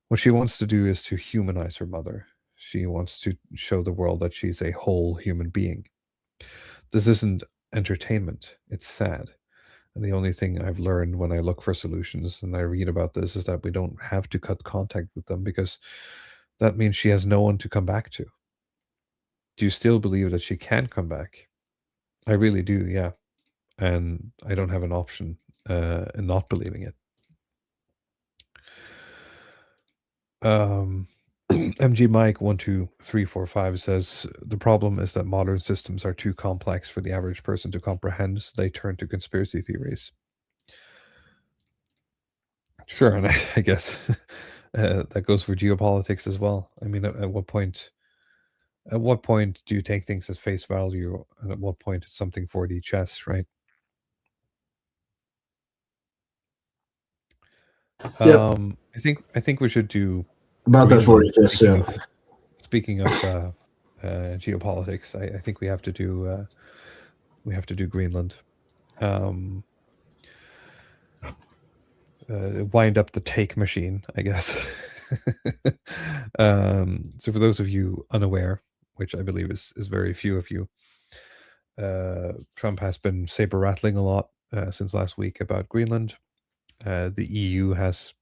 What she wants to do is to humanize her mother. She wants to show the world that she's a whole human being. This isn't entertainment, it's sad. And the only thing I've learned when I look for solutions and I read about this is that we don't have to cut contact with them because that means she has no one to come back to. Do you still believe that she can come back? I really do, yeah. And I don't have an option in not believing it. MG Mike 12345 says the problem is that modern systems are too complex for the average person to comprehend, so they turn to conspiracy theories. Sure, and I guess that goes for geopolitics as well. I mean, at what point do you take things as face value, and at what point is something 4D chess, right? Yep. I think we should do About that for Greenland. it, yes, yeah. Speaking of geopolitics, I think we have to do Greenland. Wind up the take machine, I guess. So for those of you unaware, which I believe is very few of you, Trump has been saber rattling a lot since last week about Greenland. The EU has,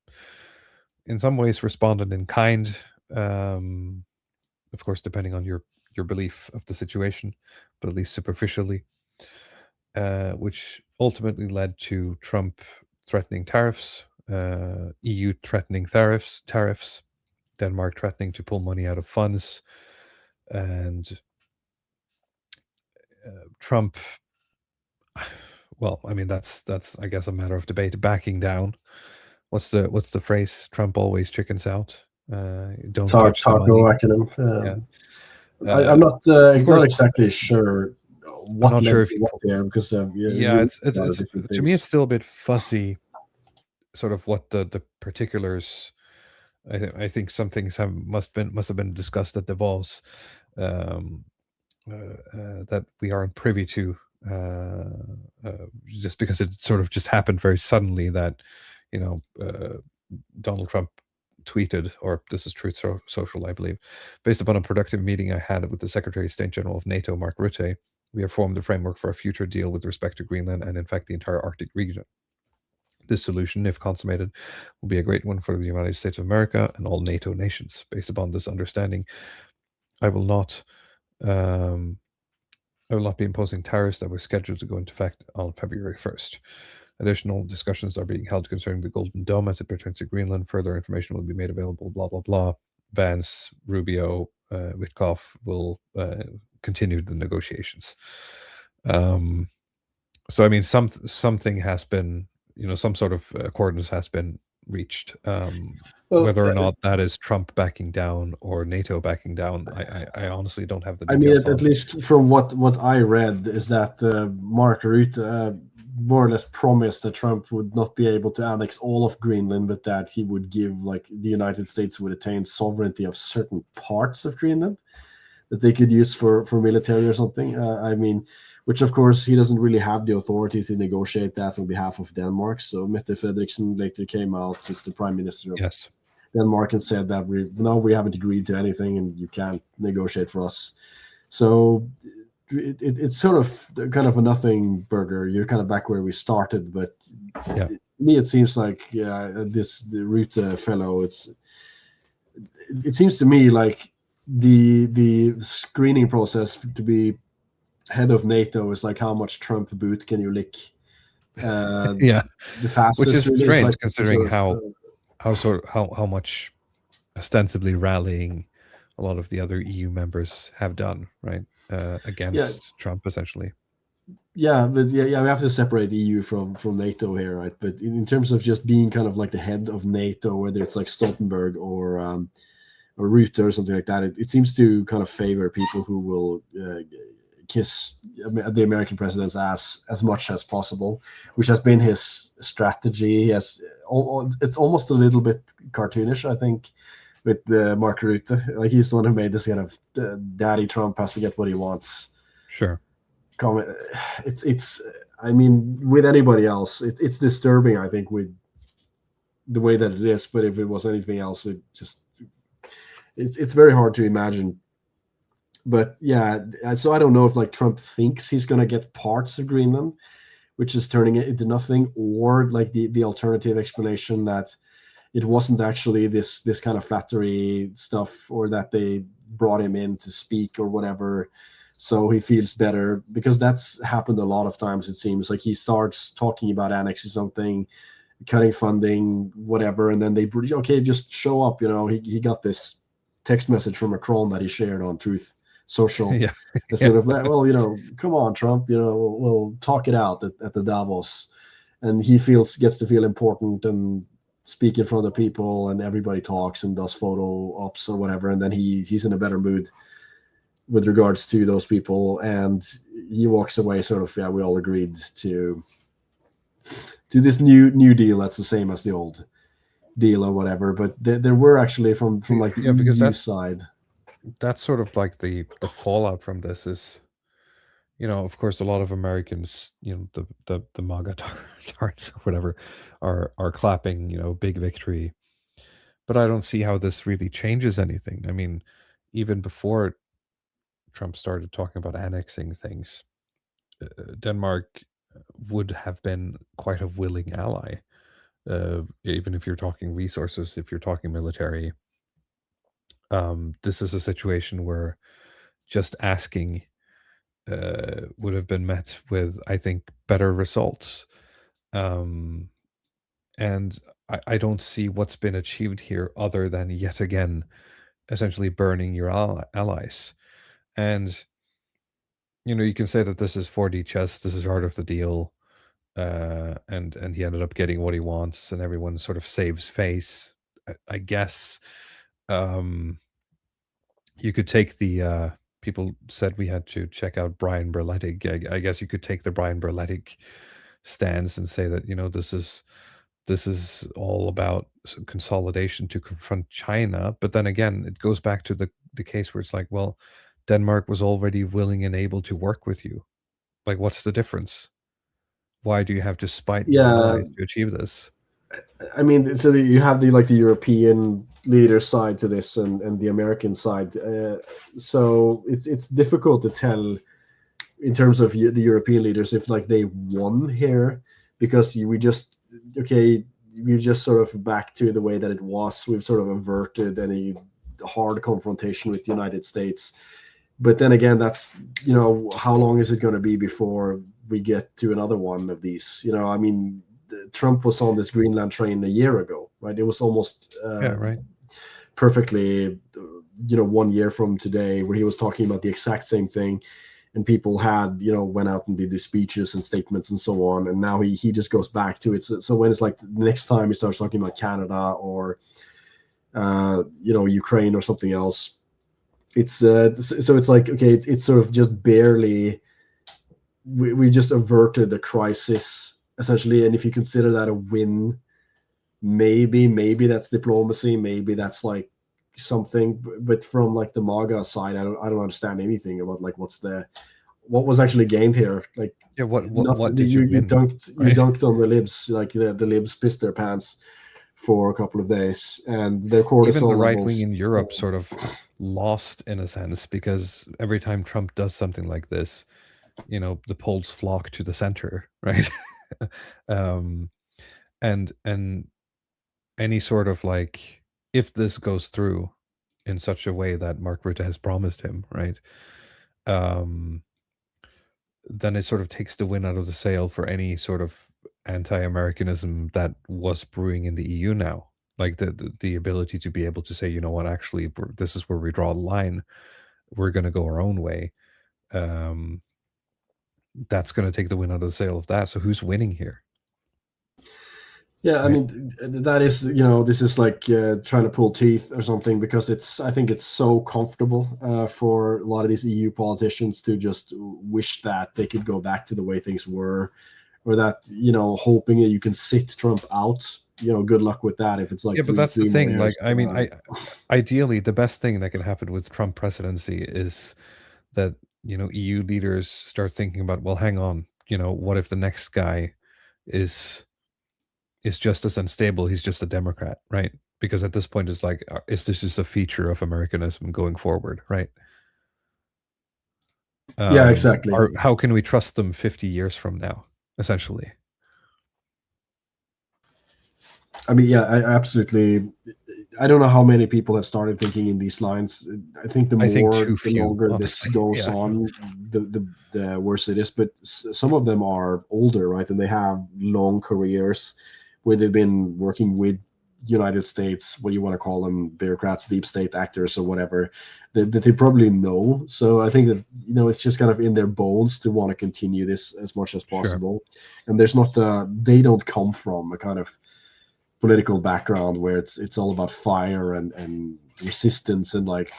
in some ways, responded in kind. Of course, depending on your belief of the situation, but at least superficially, which ultimately led to Trump threatening tariffs, EU threatening tariffs, Denmark threatening to pull money out of funds, and Trump. Well, I mean that's I guess a matter of debate. Backing down. What's the phrase? Trump always chickens out. Don't touch the Taco money. acronym. Yeah. I'm Of not course, exactly sure I'm what not sure length if you you. want there because Yeah, you it's a lot of it's different to me it's things. still a bit fuzzy. Sort of what the particulars. I think some things must have been discussed at Davos, um, that we aren't privy to, just because it sort of just happened very suddenly that you know Donald Trump tweeted, or this is Social, I believe, based upon a productive meeting I had with the Secretary of State General of NATO, Mark Rutte, we have formed the framework for a future deal with respect to Greenland and, in fact, the entire Arctic region. This solution, if consummated, will be a great one for the United States of America and all NATO nations. Based upon this understanding, I will not um, I will not be imposing tariffs that were scheduled to go into effect on February 1st. Additional discussions are being held concerning the Golden Dome as it pertains to Greenland. Further information will be made available, blah, blah, blah. Vance, Rubio, Witkoff will continue the negotiations. So, I mean, something has been, some sort of accordance has been reached. Well, Whether or not that is Trump backing down or NATO backing down, I honestly don't have the I mean, details at on. least from what I read is that Mark Rutte more or less promised that Trump would not be able to annex all of Greenland, but that he would give, like, the United States would attain sovereignty of certain parts of Greenland that they could use for military or something. I mean, which of course he doesn't really have the authority to negotiate that on behalf of Denmark. So Mette Frederiksen later came out as the prime minister of Yes. Denmark and said that we haven't agreed to anything and you can't negotiate for us. So it's sort of kind of a nothing burger. You're kind of back where we started, but Yeah. to me it seems like the Rutte fellow. It seems to me like the screening process to be head of NATO is like how much Trump boot can you lick Yeah. the fastest. Which is really. It's strange like considering sort of, how much ostensibly rallying a lot of the other EU members have done, right? yeah, Against Trump, essentially. yeah, but yeah, we have to separate EU from NATO here, right? But in terms of just being kind of like the head of NATO, whether it's like Stoltenberg or Rutte or something like that, it seems to kind of favor people who will kiss the American president's ass as much as possible, which has been his strategy. He has, it's almost a little bit cartoonish, I think, with Mark Rutte. Like, he's the one who made this kind of Daddy Trump has to get what he wants Sure. comment. It's I mean, with anybody else, it's disturbing, I think, with the way that it is. But if it was anything else, it's very hard to imagine. But yeah, so I don't know if like Trump thinks he's gonna get parts of Greenland, which is turning it into nothing, or like the alternative explanation that it wasn't actually this kind of flattery stuff, or that they brought him in to speak or whatever, so he feels better, because that's happened a lot of times. It seems like he starts talking about annexing something, cutting funding, whatever, and then they okay, just show up. He got this text message from Macron that he shared on Truth Social. Yeah. Instead of, well, come on, Trump, we'll talk it out at the Davos. And he gets to feel important and speak in front of people, and everybody talks and does photo ops or whatever. And then he's in a better mood with regards to those people. And he walks away sort of, yeah, we all agreed to this new deal that's the same as the old deal or whatever. But there were actually from like the because EU side. that's sort of like the fallout from this is, of course, a lot of Americans, the MAGA tarts or whatever, are clapping, big victory. But I don't see how this really changes anything. I mean, even before Trump started talking about annexing things, Denmark would have been quite a willing ally. Even if you're talking resources, if you're talking military, this is a situation where just asking would have been met with, I think, better results. Um, and I don't see what's been achieved here other than yet again, essentially burning your allies. And, you can say that this is 4D chess, this is part of the deal. And he ended up getting what he wants, and everyone sort of saves face. I guess you could take the people said we had to check out Brian Berletig. I guess you could take the Brian Berletig stance and say that this is all about consolidation to confront China. But then again, it goes back to the case where it's like, well, Denmark was already willing and able to work with you. Like, what's the difference? Why do you have to spite your Yeah, allies to achieve this? I mean, so you have the European leader side to this and the American side. So it's difficult to tell in terms of the European leaders if like they won here, because we just okay we're just sort of back to the way that it was. We've sort of averted any hard confrontation with the United States. But then again, that's, how long is it going to be before we get to another one of these? I mean, Trump was on this Greenland train a year ago, right? It was almost Yeah, right. perfectly, 1 year from today, where he was talking about the exact same thing, and people had, went out and did these speeches and statements and so on, and now he just goes back to it. So when it's like the next time he starts talking about Canada or Ukraine or something else, it's so it's like, okay, it's sort of just barely, we just averted the crisis essentially. And if you consider that a win, maybe that's diplomacy, maybe that's like something. But from like the MAGA side, I don't understand anything about like what was actually gained here. Like, Yeah, what nothing. did you you you win, dunked you right? dunked on the libs, like the libs pissed their pants for a couple of days, and their Even the cortisol right wing levels. in Europe sort of lost in a sense, because every time Trump does something like this, the polls flock to the center, right? um, and any sort of like, if this goes through in such a way that Mark Rutte has promised him, right? Um, then it sort of takes the wind out of the sail for any sort of anti-Americanism that was brewing in the EU now. Like the ability to be able to say, you know what, actually, this is where we draw the line. We're going to go our own way. Um, that's going to take the wind out of the sail of that. So who's winning here, Yeah, I right? mean, that is, this is like trying to pull teeth or something, because I think it's so comfortable for a lot of these EU politicians to just wish that they could go back to the way things were, or that, hoping that you can sit Trump out. Good luck with that if it's like Yeah, but three that's the three more thing. Like, years. I mean, ideally, the best thing that can happen with Trump presidency is that EU leaders start thinking about, well, hang on, what if the next guy is just as unstable? He's just a Democrat, right? Because at this point, it's like, is this just a feature of Americanism going forward, right? Yeah, exactly. Or how can we trust them 50 years from now, essentially? I mean, yeah, I absolutely. I don't know how many people have started thinking in these lines. I think I think too the few, longer this honestly. goes Yeah, on, the worse it is. But some of them are older, right? And they have long careers where they've been working with United States, what do you want to call them, bureaucrats, deep state actors, or whatever, that they probably know. So I think that, it's just kind of in their bones to want to continue this as much as sure. possible. And there's not they don't come from a kind of political background where it's all about fire and resistance and like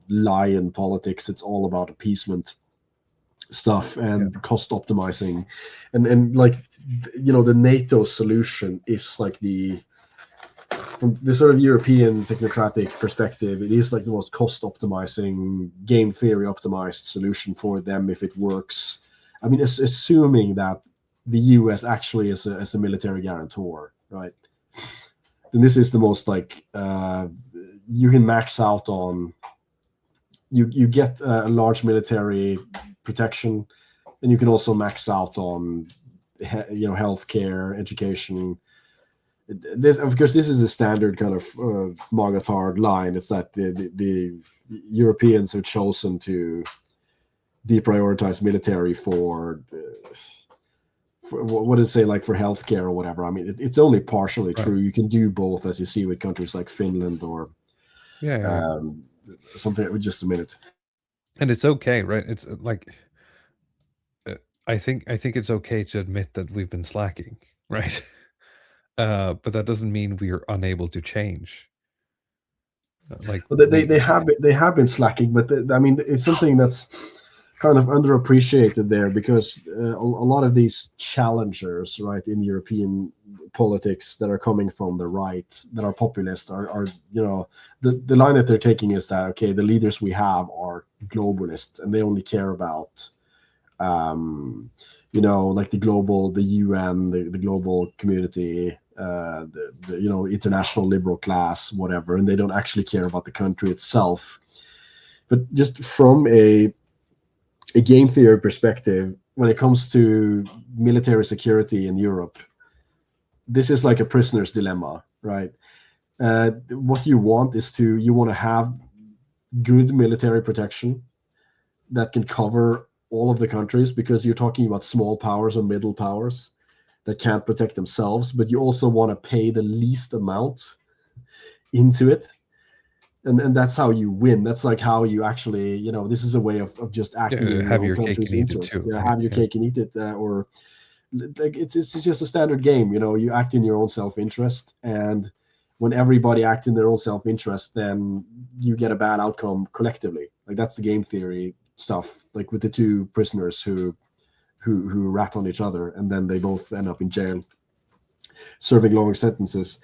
lion politics. It's all about appeasement stuff Yeah, and cost optimizing, and like, the NATO solution is like from the sort of European technocratic perspective, it is like the most cost optimizing, game theory optimized solution for them if it works. I mean, assuming that the US actually is a military guarantor, right? Then this is the most like you can max out on. You get a large military protection, and you can also max out on healthcare, education. This, of course, this is a standard kind of Magatard line. It's that the Europeans have chosen to deprioritize military for what does it say, like for healthcare or whatever. I mean, it's only partially right. true. You can do both, as you see with countries like Finland or Yeah, yeah, yeah. um, something. Just a minute. And it's okay, right? It's like, I think it's okay to admit that we've been slacking, right? But that doesn't mean we're unable to change. Like But we, they have been slacking, but I mean, it's something that's kind of underappreciated there, because a lot of these challengers, right, in European politics that are coming from the right, that are populist, are the line that they're taking is that, okay, the leaders we have are globalists, and they only care about like the UN, the global community, international liberal class, whatever, and they don't actually care about the country itself. But just from a game theory perspective, when it comes to military security in Europe, this is like a prisoner's dilemma, right? What you want is you want to have good military protection that can cover all of the countries, because you're talking about small powers or middle powers that can't protect themselves, but you also want to pay the least amount into it. And that's how you win. That's like how you actually, this is a way of just acting in Yeah, your have own your cake country's and eat it interest. too, Yeah, right? have your Yeah. cake and eat it, or like it's just a standard game. You act in your own self-interest, and when everybody act in their own self-interest, then you get a bad outcome collectively. Like that's the game theory stuff. Like with the two prisoners who rat on each other, and then they both end up in jail, serving long sentences.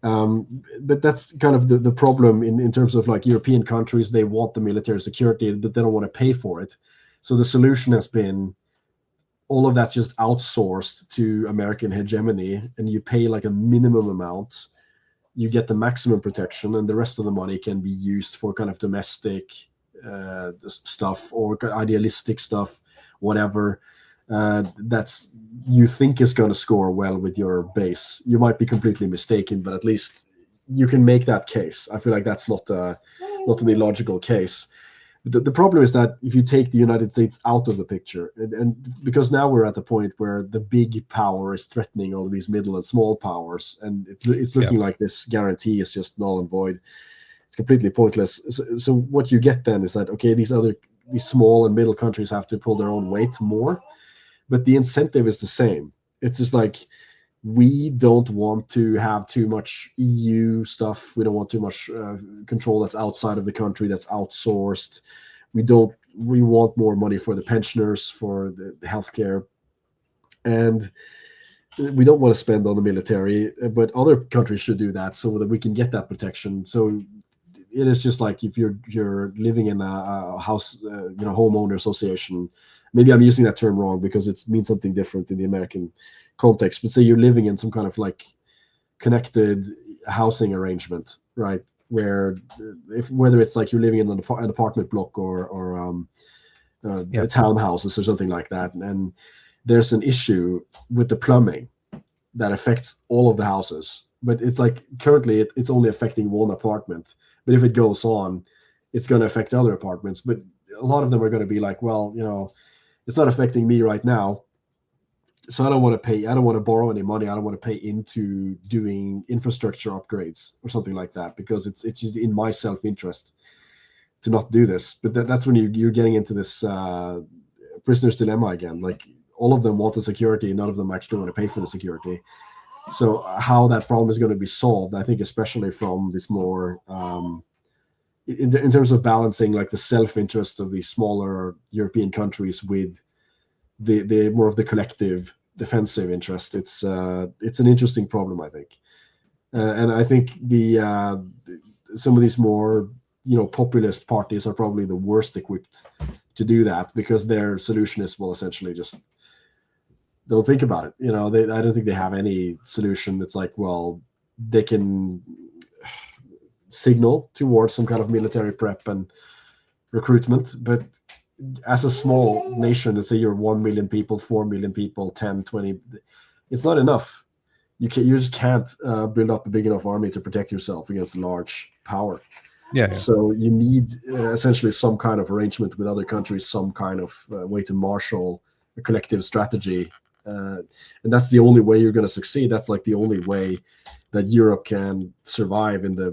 But that's kind of the problem in terms of like European countries. They want the military security, but they don't want to pay for it. So the solution has been all of that's just outsourced to American hegemony, and you pay like a minimum amount. You get the maximum protection, and the rest of the money can be used for kind of domestic stuff or idealistic stuff, whatever. That's you think is going to score well with your base. You might be completely mistaken, but at least you can make that case. I feel like that's not an illogical case. The problem is that if you take the United States out of the picture, and because now we're at the point where the big power is threatening all of these middle and small powers, and it's Yeah. looking like this guarantee is just null and void. It's completely pointless. So what you get then is that, okay, these small and middle countries have to pull their own weight more, but the incentive is the same. It's just like, we don't want to have too much EU stuff. We don't want too much control that's outside of the country, that's outsourced. We want more money for the pensioners, for the healthcare, and we don't want to spend on the military, but other countries should do that so that we can get that protection. So it is just like if you're living in a house, homeowner association. Maybe I'm using that term wrong because it means something different in the American context. But say you're living in some kind of like connected housing arrangement, right? Where whether it's like you're living in an apartment block or Yeah. townhouses or something like that, and there's an issue with the plumbing that affects all of the houses. But it's like currently it's only affecting one apartment. But if it goes on, it's going to affect other apartments. But a lot of them are going to be like, well, it's not affecting me right now, so I don't want to pay. I don't want to borrow any money. I don't want to pay into doing infrastructure upgrades or something like that, because it's just in my self-interest to not do this. But that's when you're getting into this prisoner's dilemma again. Like all of them want the security, none of them actually want to pay for the security. So how that problem is going to be solved, I think, especially from this more in terms of balancing like the self-interest of these smaller European countries with the more of the collective defensive interest. It's an interesting problem, I think, and I think some of these more populist parties are probably the worst equipped to do that, because their solution is, well, essentially just don't think about it. I don't think they have any solution that's like, well, they can signal towards some kind of military prep and recruitment, but as a small nation, let's say you're 1 million people, 4 million people, 10, 20, it's not enough. You just can't build up a big enough army to protect yourself against a large power. Yeah. So you need essentially some kind of arrangement with other countries, some kind of way to marshal a collective strategy. And that's the only way you're going to succeed. That's like the only way that Europe can survive in the,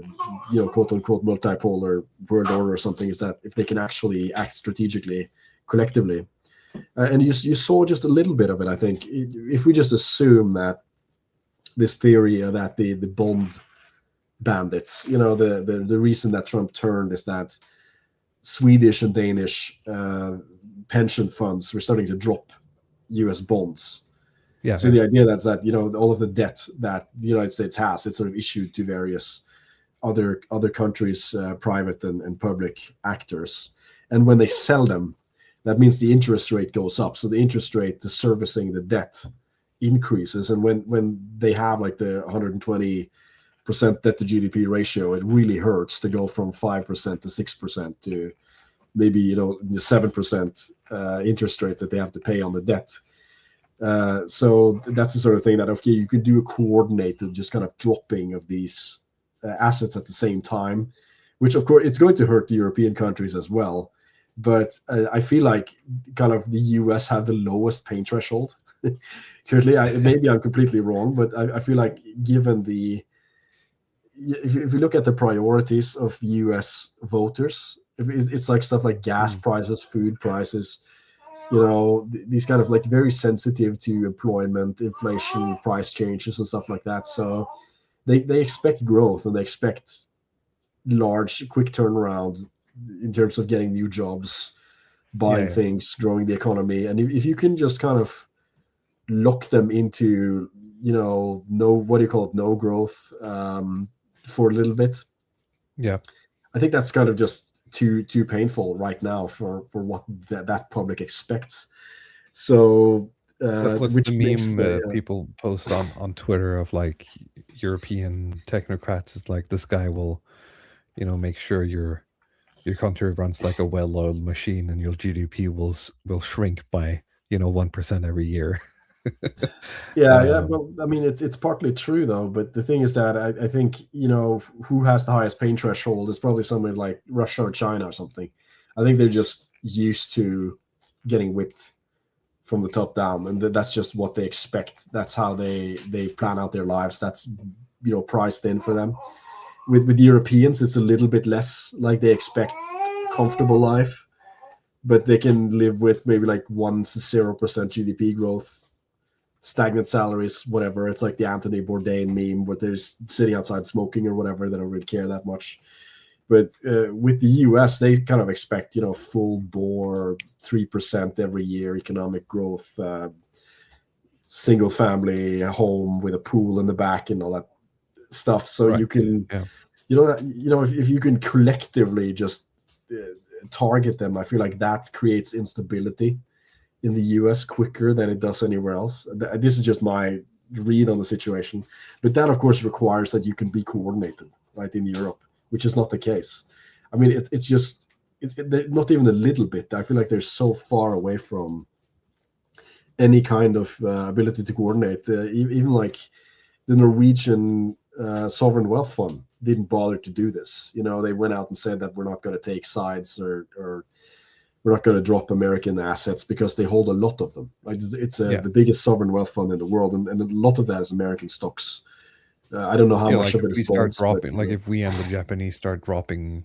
quote unquote, multipolar world order or something, is that if they can actually act strategically, collectively. And you saw just a little bit of it, I think. If we just assume that this theory that the bond bandits, the reason that Trump turned is that Swedish and Danish pension funds were starting to drop US bonds. Yeah. So the idea that's that, all of the debt that the United States has, it's sort of issued to various other countries, private and public actors. And when they sell them, that means the interest rate goes up. So the interest rate to servicing the debt increases, and when they have like the 120% debt to GDP ratio, it really hurts to go from 5% to 6% to maybe the 7% interest rate that they have to pay on the debt. So that's the sort of thing that, okay, you could do a coordinated just kind of dropping of these assets at the same time, which of course it's going to hurt the European countries as well. But I feel like kind of the US have the lowest pain threshold. Currently, maybe I'm completely wrong, but I feel like given the if you look at the priorities of US voters, it's like stuff like gas Mm. prices, food prices, these kind of like very sensitive to employment, inflation, price changes, and stuff like that. So they expect growth, and they expect large, quick turnaround in terms of getting new jobs, Yeah, buying yeah, things, growing the economy. And if you can just kind of lock them into, no, what do you call it, no growth, for a little bit, yeah. I think that's kind of just too painful right now for what that public expects. So, What's the which makes meme the people post on Twitter of like European technocrats? Is like this guy will, make sure your country runs like a well-oiled machine, and your GDP will shrink by 1% every year. yeah. um, Well, I mean, it's partly true though, but the thing is that I think who has the highest pain threshold is probably somebody like Russia or China or something. I think they're just used to getting whipped from the top down, and that's just what they expect. That's how they plan out their lives. That's priced in for them. With Europeans, it's a little bit less like they expect comfortable life, but they can live with maybe like 1 to 0% GDP growth, stagnant salaries, whatever. It's like the Anthony Bourdain meme where they're sitting outside smoking or whatever. They don't really care that much. But with the US, they kind of expect full bore 3% every year economic growth, single family home with a pool in the back and all that stuff. So right. you can Yeah. if you can collectively just target them, I feel like that creates instability in the US quicker than it does anywhere else. This is just my read on the situation. But that, of course, requires that you can be coordinated, right, in Europe, which is not the case. I mean, it's just not even a little bit. I feel like they're so far away from any kind of ability to coordinate. Even like the Norwegian sovereign wealth fund didn't bother to do this. They went out and said that we're not going to take sides, or we're not going to drop American assets because they hold a lot of them. Like it's Yeah. the biggest sovereign wealth fund in the world, and a lot of that is American stocks. I don't know how Yeah, much like of if it is we start bonds, but dropping, like if we and the Japanese start dropping,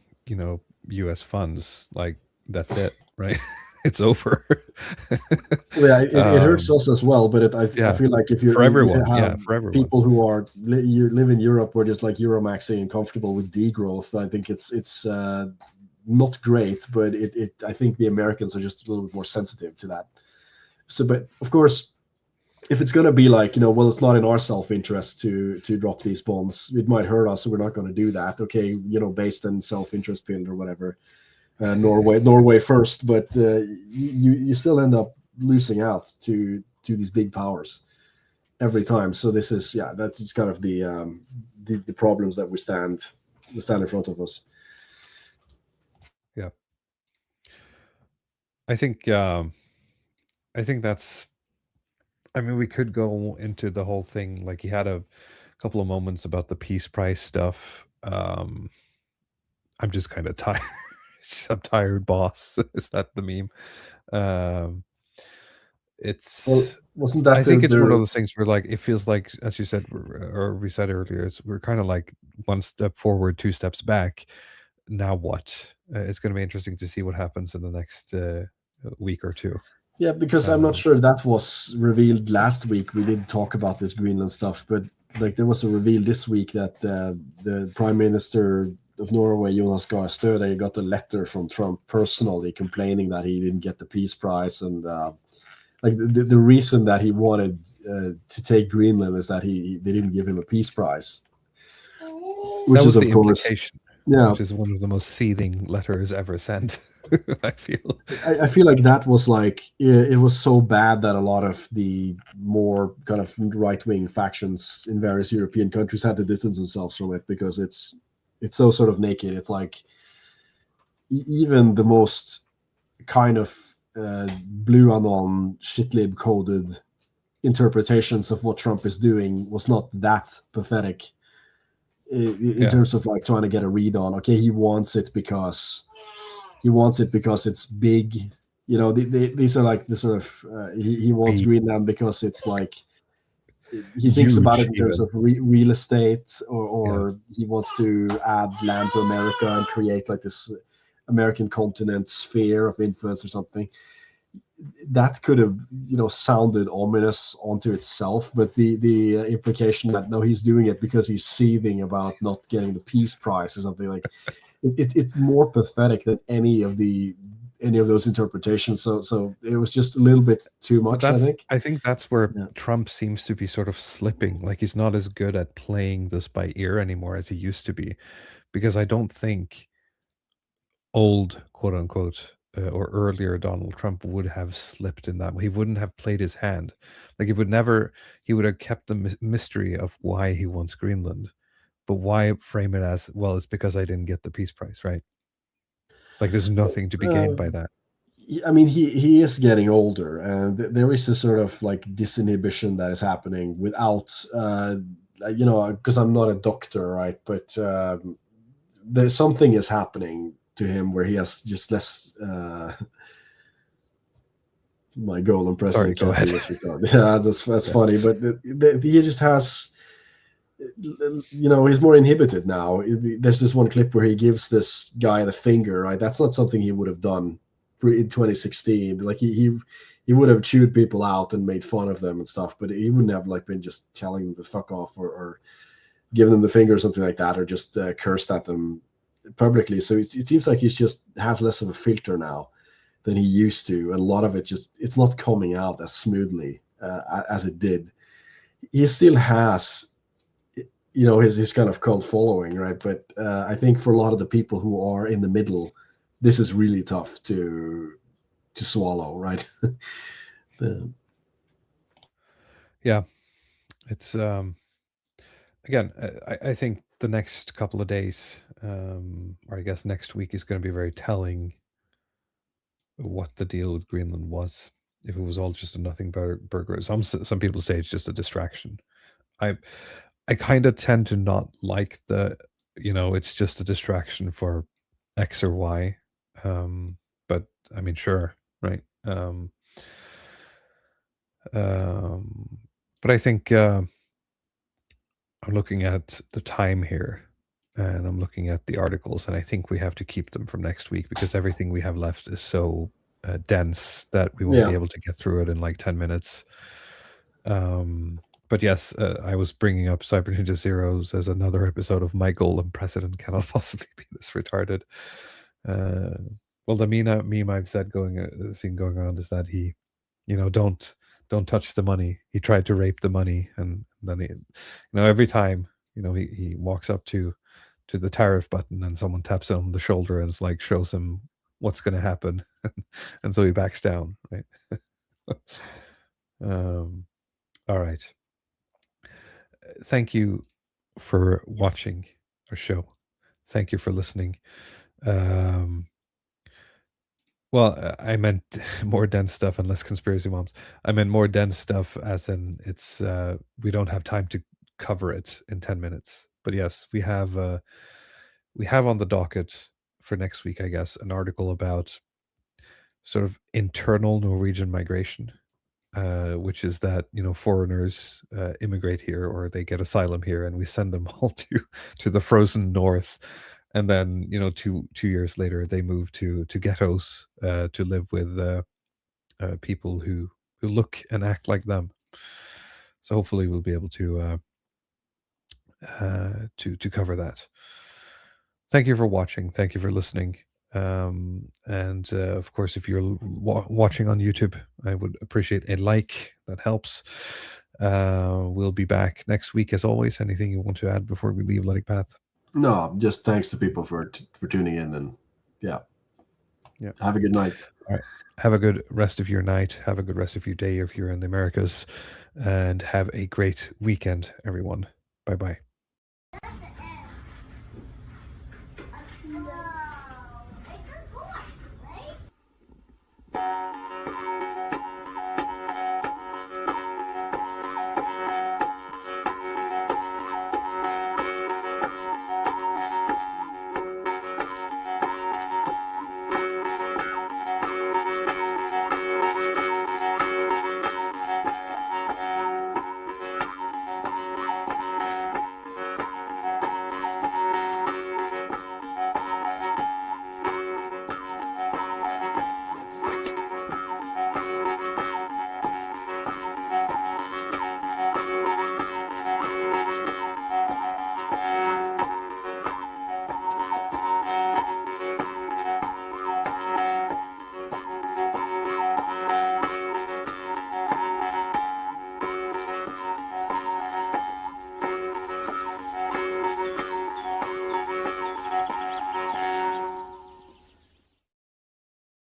US funds, like that's it, right? It's over. yeah, it hurts um us as well. But I yeah, feel like if for you everyone. have Yeah, for everyone. people who are you live in Europe, who are just like Euromaxing and comfortable with degrowth, I think it's not great. But I think the Americans are just a little bit more sensitive to that. So, but of course, if it's going to be like well, it's not in our self-interest to drop these bonds, it might hurt us, so we're not going to do that. Okay, based on self-interest build or whatever. Norway first, but you still end up losing out to these big powers every time. So this is that's kind of the problems that stand in front of us. Yeah. I think I think that's, I mean, we could go into the whole thing. Like, he had a couple of moments about the peace price stuff. I'm just kind of tired. I'm tired, boss. Is that the meme? Um, Well, it's. wasn't I that think it's one of their those things where, like, it feels like, as you said, or we said earlier, we're kind of like one step forward, two steps back. Now what? It's going to be interesting to see what happens in the next week or two. Yeah, because I'm not Um, sure that was revealed last week. We did talk about this Greenland stuff, but like there was a reveal this week that the Prime Minister of Norway, Jonas Gahr Støre, got a letter from Trump personally complaining that he didn't get the peace prize, and like the reason that he wanted to take Greenland is that they didn't give him a peace prize, that which is was of the course implication, yeah which is one of the most seething letters ever sent. I feel. I feel like that was like it was so bad that a lot of the more kind of right wing factions in various European countries had to distance themselves from it because it's so sort of naked. It's like even the most kind of blue anon shitlib coded interpretations of what Trump is doing was not that pathetic in Yeah, terms of like trying to get a read on. Okay, he wants it because it's big. You know, these are like the sort of he wants be Greenland because it's like he thinks about it huge in terms even. of real estate, Yeah, or he wants to add land to America and create like this American continent sphere of influence or something. That could have sounded ominous onto itself, but the implication that no, he's doing it because he's seething about not getting the peace prize or something like it's more pathetic than any of those interpretations. So it was just a little bit too but much, I that's think. I think that's where Yeah. Trump seems to be sort of slipping. Like he's not as good at playing this by ear anymore as he used to be, because I don't think old quote unquote or earlier Donald Trump would have slipped in that way. He wouldn't have played his hand. Like he would have kept the mystery of why he wants Greenland, but why frame it as, well, it's because I didn't get the peace prize, right? Like there's nothing to be gained Uh, by that. I mean, he is getting older, and there is a sort of like disinhibition that is happening without, because I'm not a doctor, right? But there's something is happening to him where he has just less. My golden Sorry, president go can't be ahead. this retarded. Yeah, that's Yeah. funny, but he just has, he's more inhibited now. There's this one clip where he gives this guy the finger, right? That's not something he would have done in 2016. Like he would have chewed people out and made fun of them and stuff, but he wouldn't have like been just telling them to fuck off, or give them the finger or something like that, or just cursed at them publicly. So it seems like he's just has less of a filter now than he used to, and a lot of it just it's not coming out as smoothly as it did. He still has his kind of cult following, right? But I think for a lot of the people who are in the middle, this is really tough to swallow, right? Uh, Yeah, it's again, I think the next couple of days, or I guess next week, is going to be very telling what the deal with Greenland was. If it was all just a nothing burger, some people say it's just a distraction. I I kind of tend to not like the, it's just a distraction for X or Y. Um, but I mean, sure, right? Um, but I think I'm looking at the time here, and I'm looking at the articles, and I think we have to keep them from next week because everything we have left is so dense that we won't be yeah. able to get through it in like 10 minutes. Um, but yes, I was bringing up Cyber Ninja Zeros as another episode of My Golem President Cannot Possibly Be This Retarded. Uh, well, the meme I've said seen going around is that he, don't touch the money. He tried to rape the money, and then every time, he walks up to the tariff button and someone taps him on the shoulder and it's like shows him what's going to happen, and so he backs down, right? um, all right. Thank you for watching our show. Thank you for listening. Um, well, I meant more dense stuff and less conspiracy moms. I meant more dense stuff, as in it's we don't have time to cover it in 10 minutes. But yes, we have on the docket for next week, I guess, an article about sort of internal Norwegian migration, which is that foreigners immigrate here or they get asylum here, and we send them all to the frozen north, and then 2 years later they move to ghettos to live with people who look and act like them. So hopefully we'll be able to cover that. Thank you for watching. Thank you for listening. And of course, if you're watching on YouTube, I would appreciate a like. That helps. We'll be back next week as always. Anything you want to add before we leave Letting Path? No, just thanks to people for tuning in, and yeah. Yeah. Have a good night. All right. Have a good rest of your night. Have a good rest of your day if you're in the Americas. And have a great weekend, everyone. Bye bye.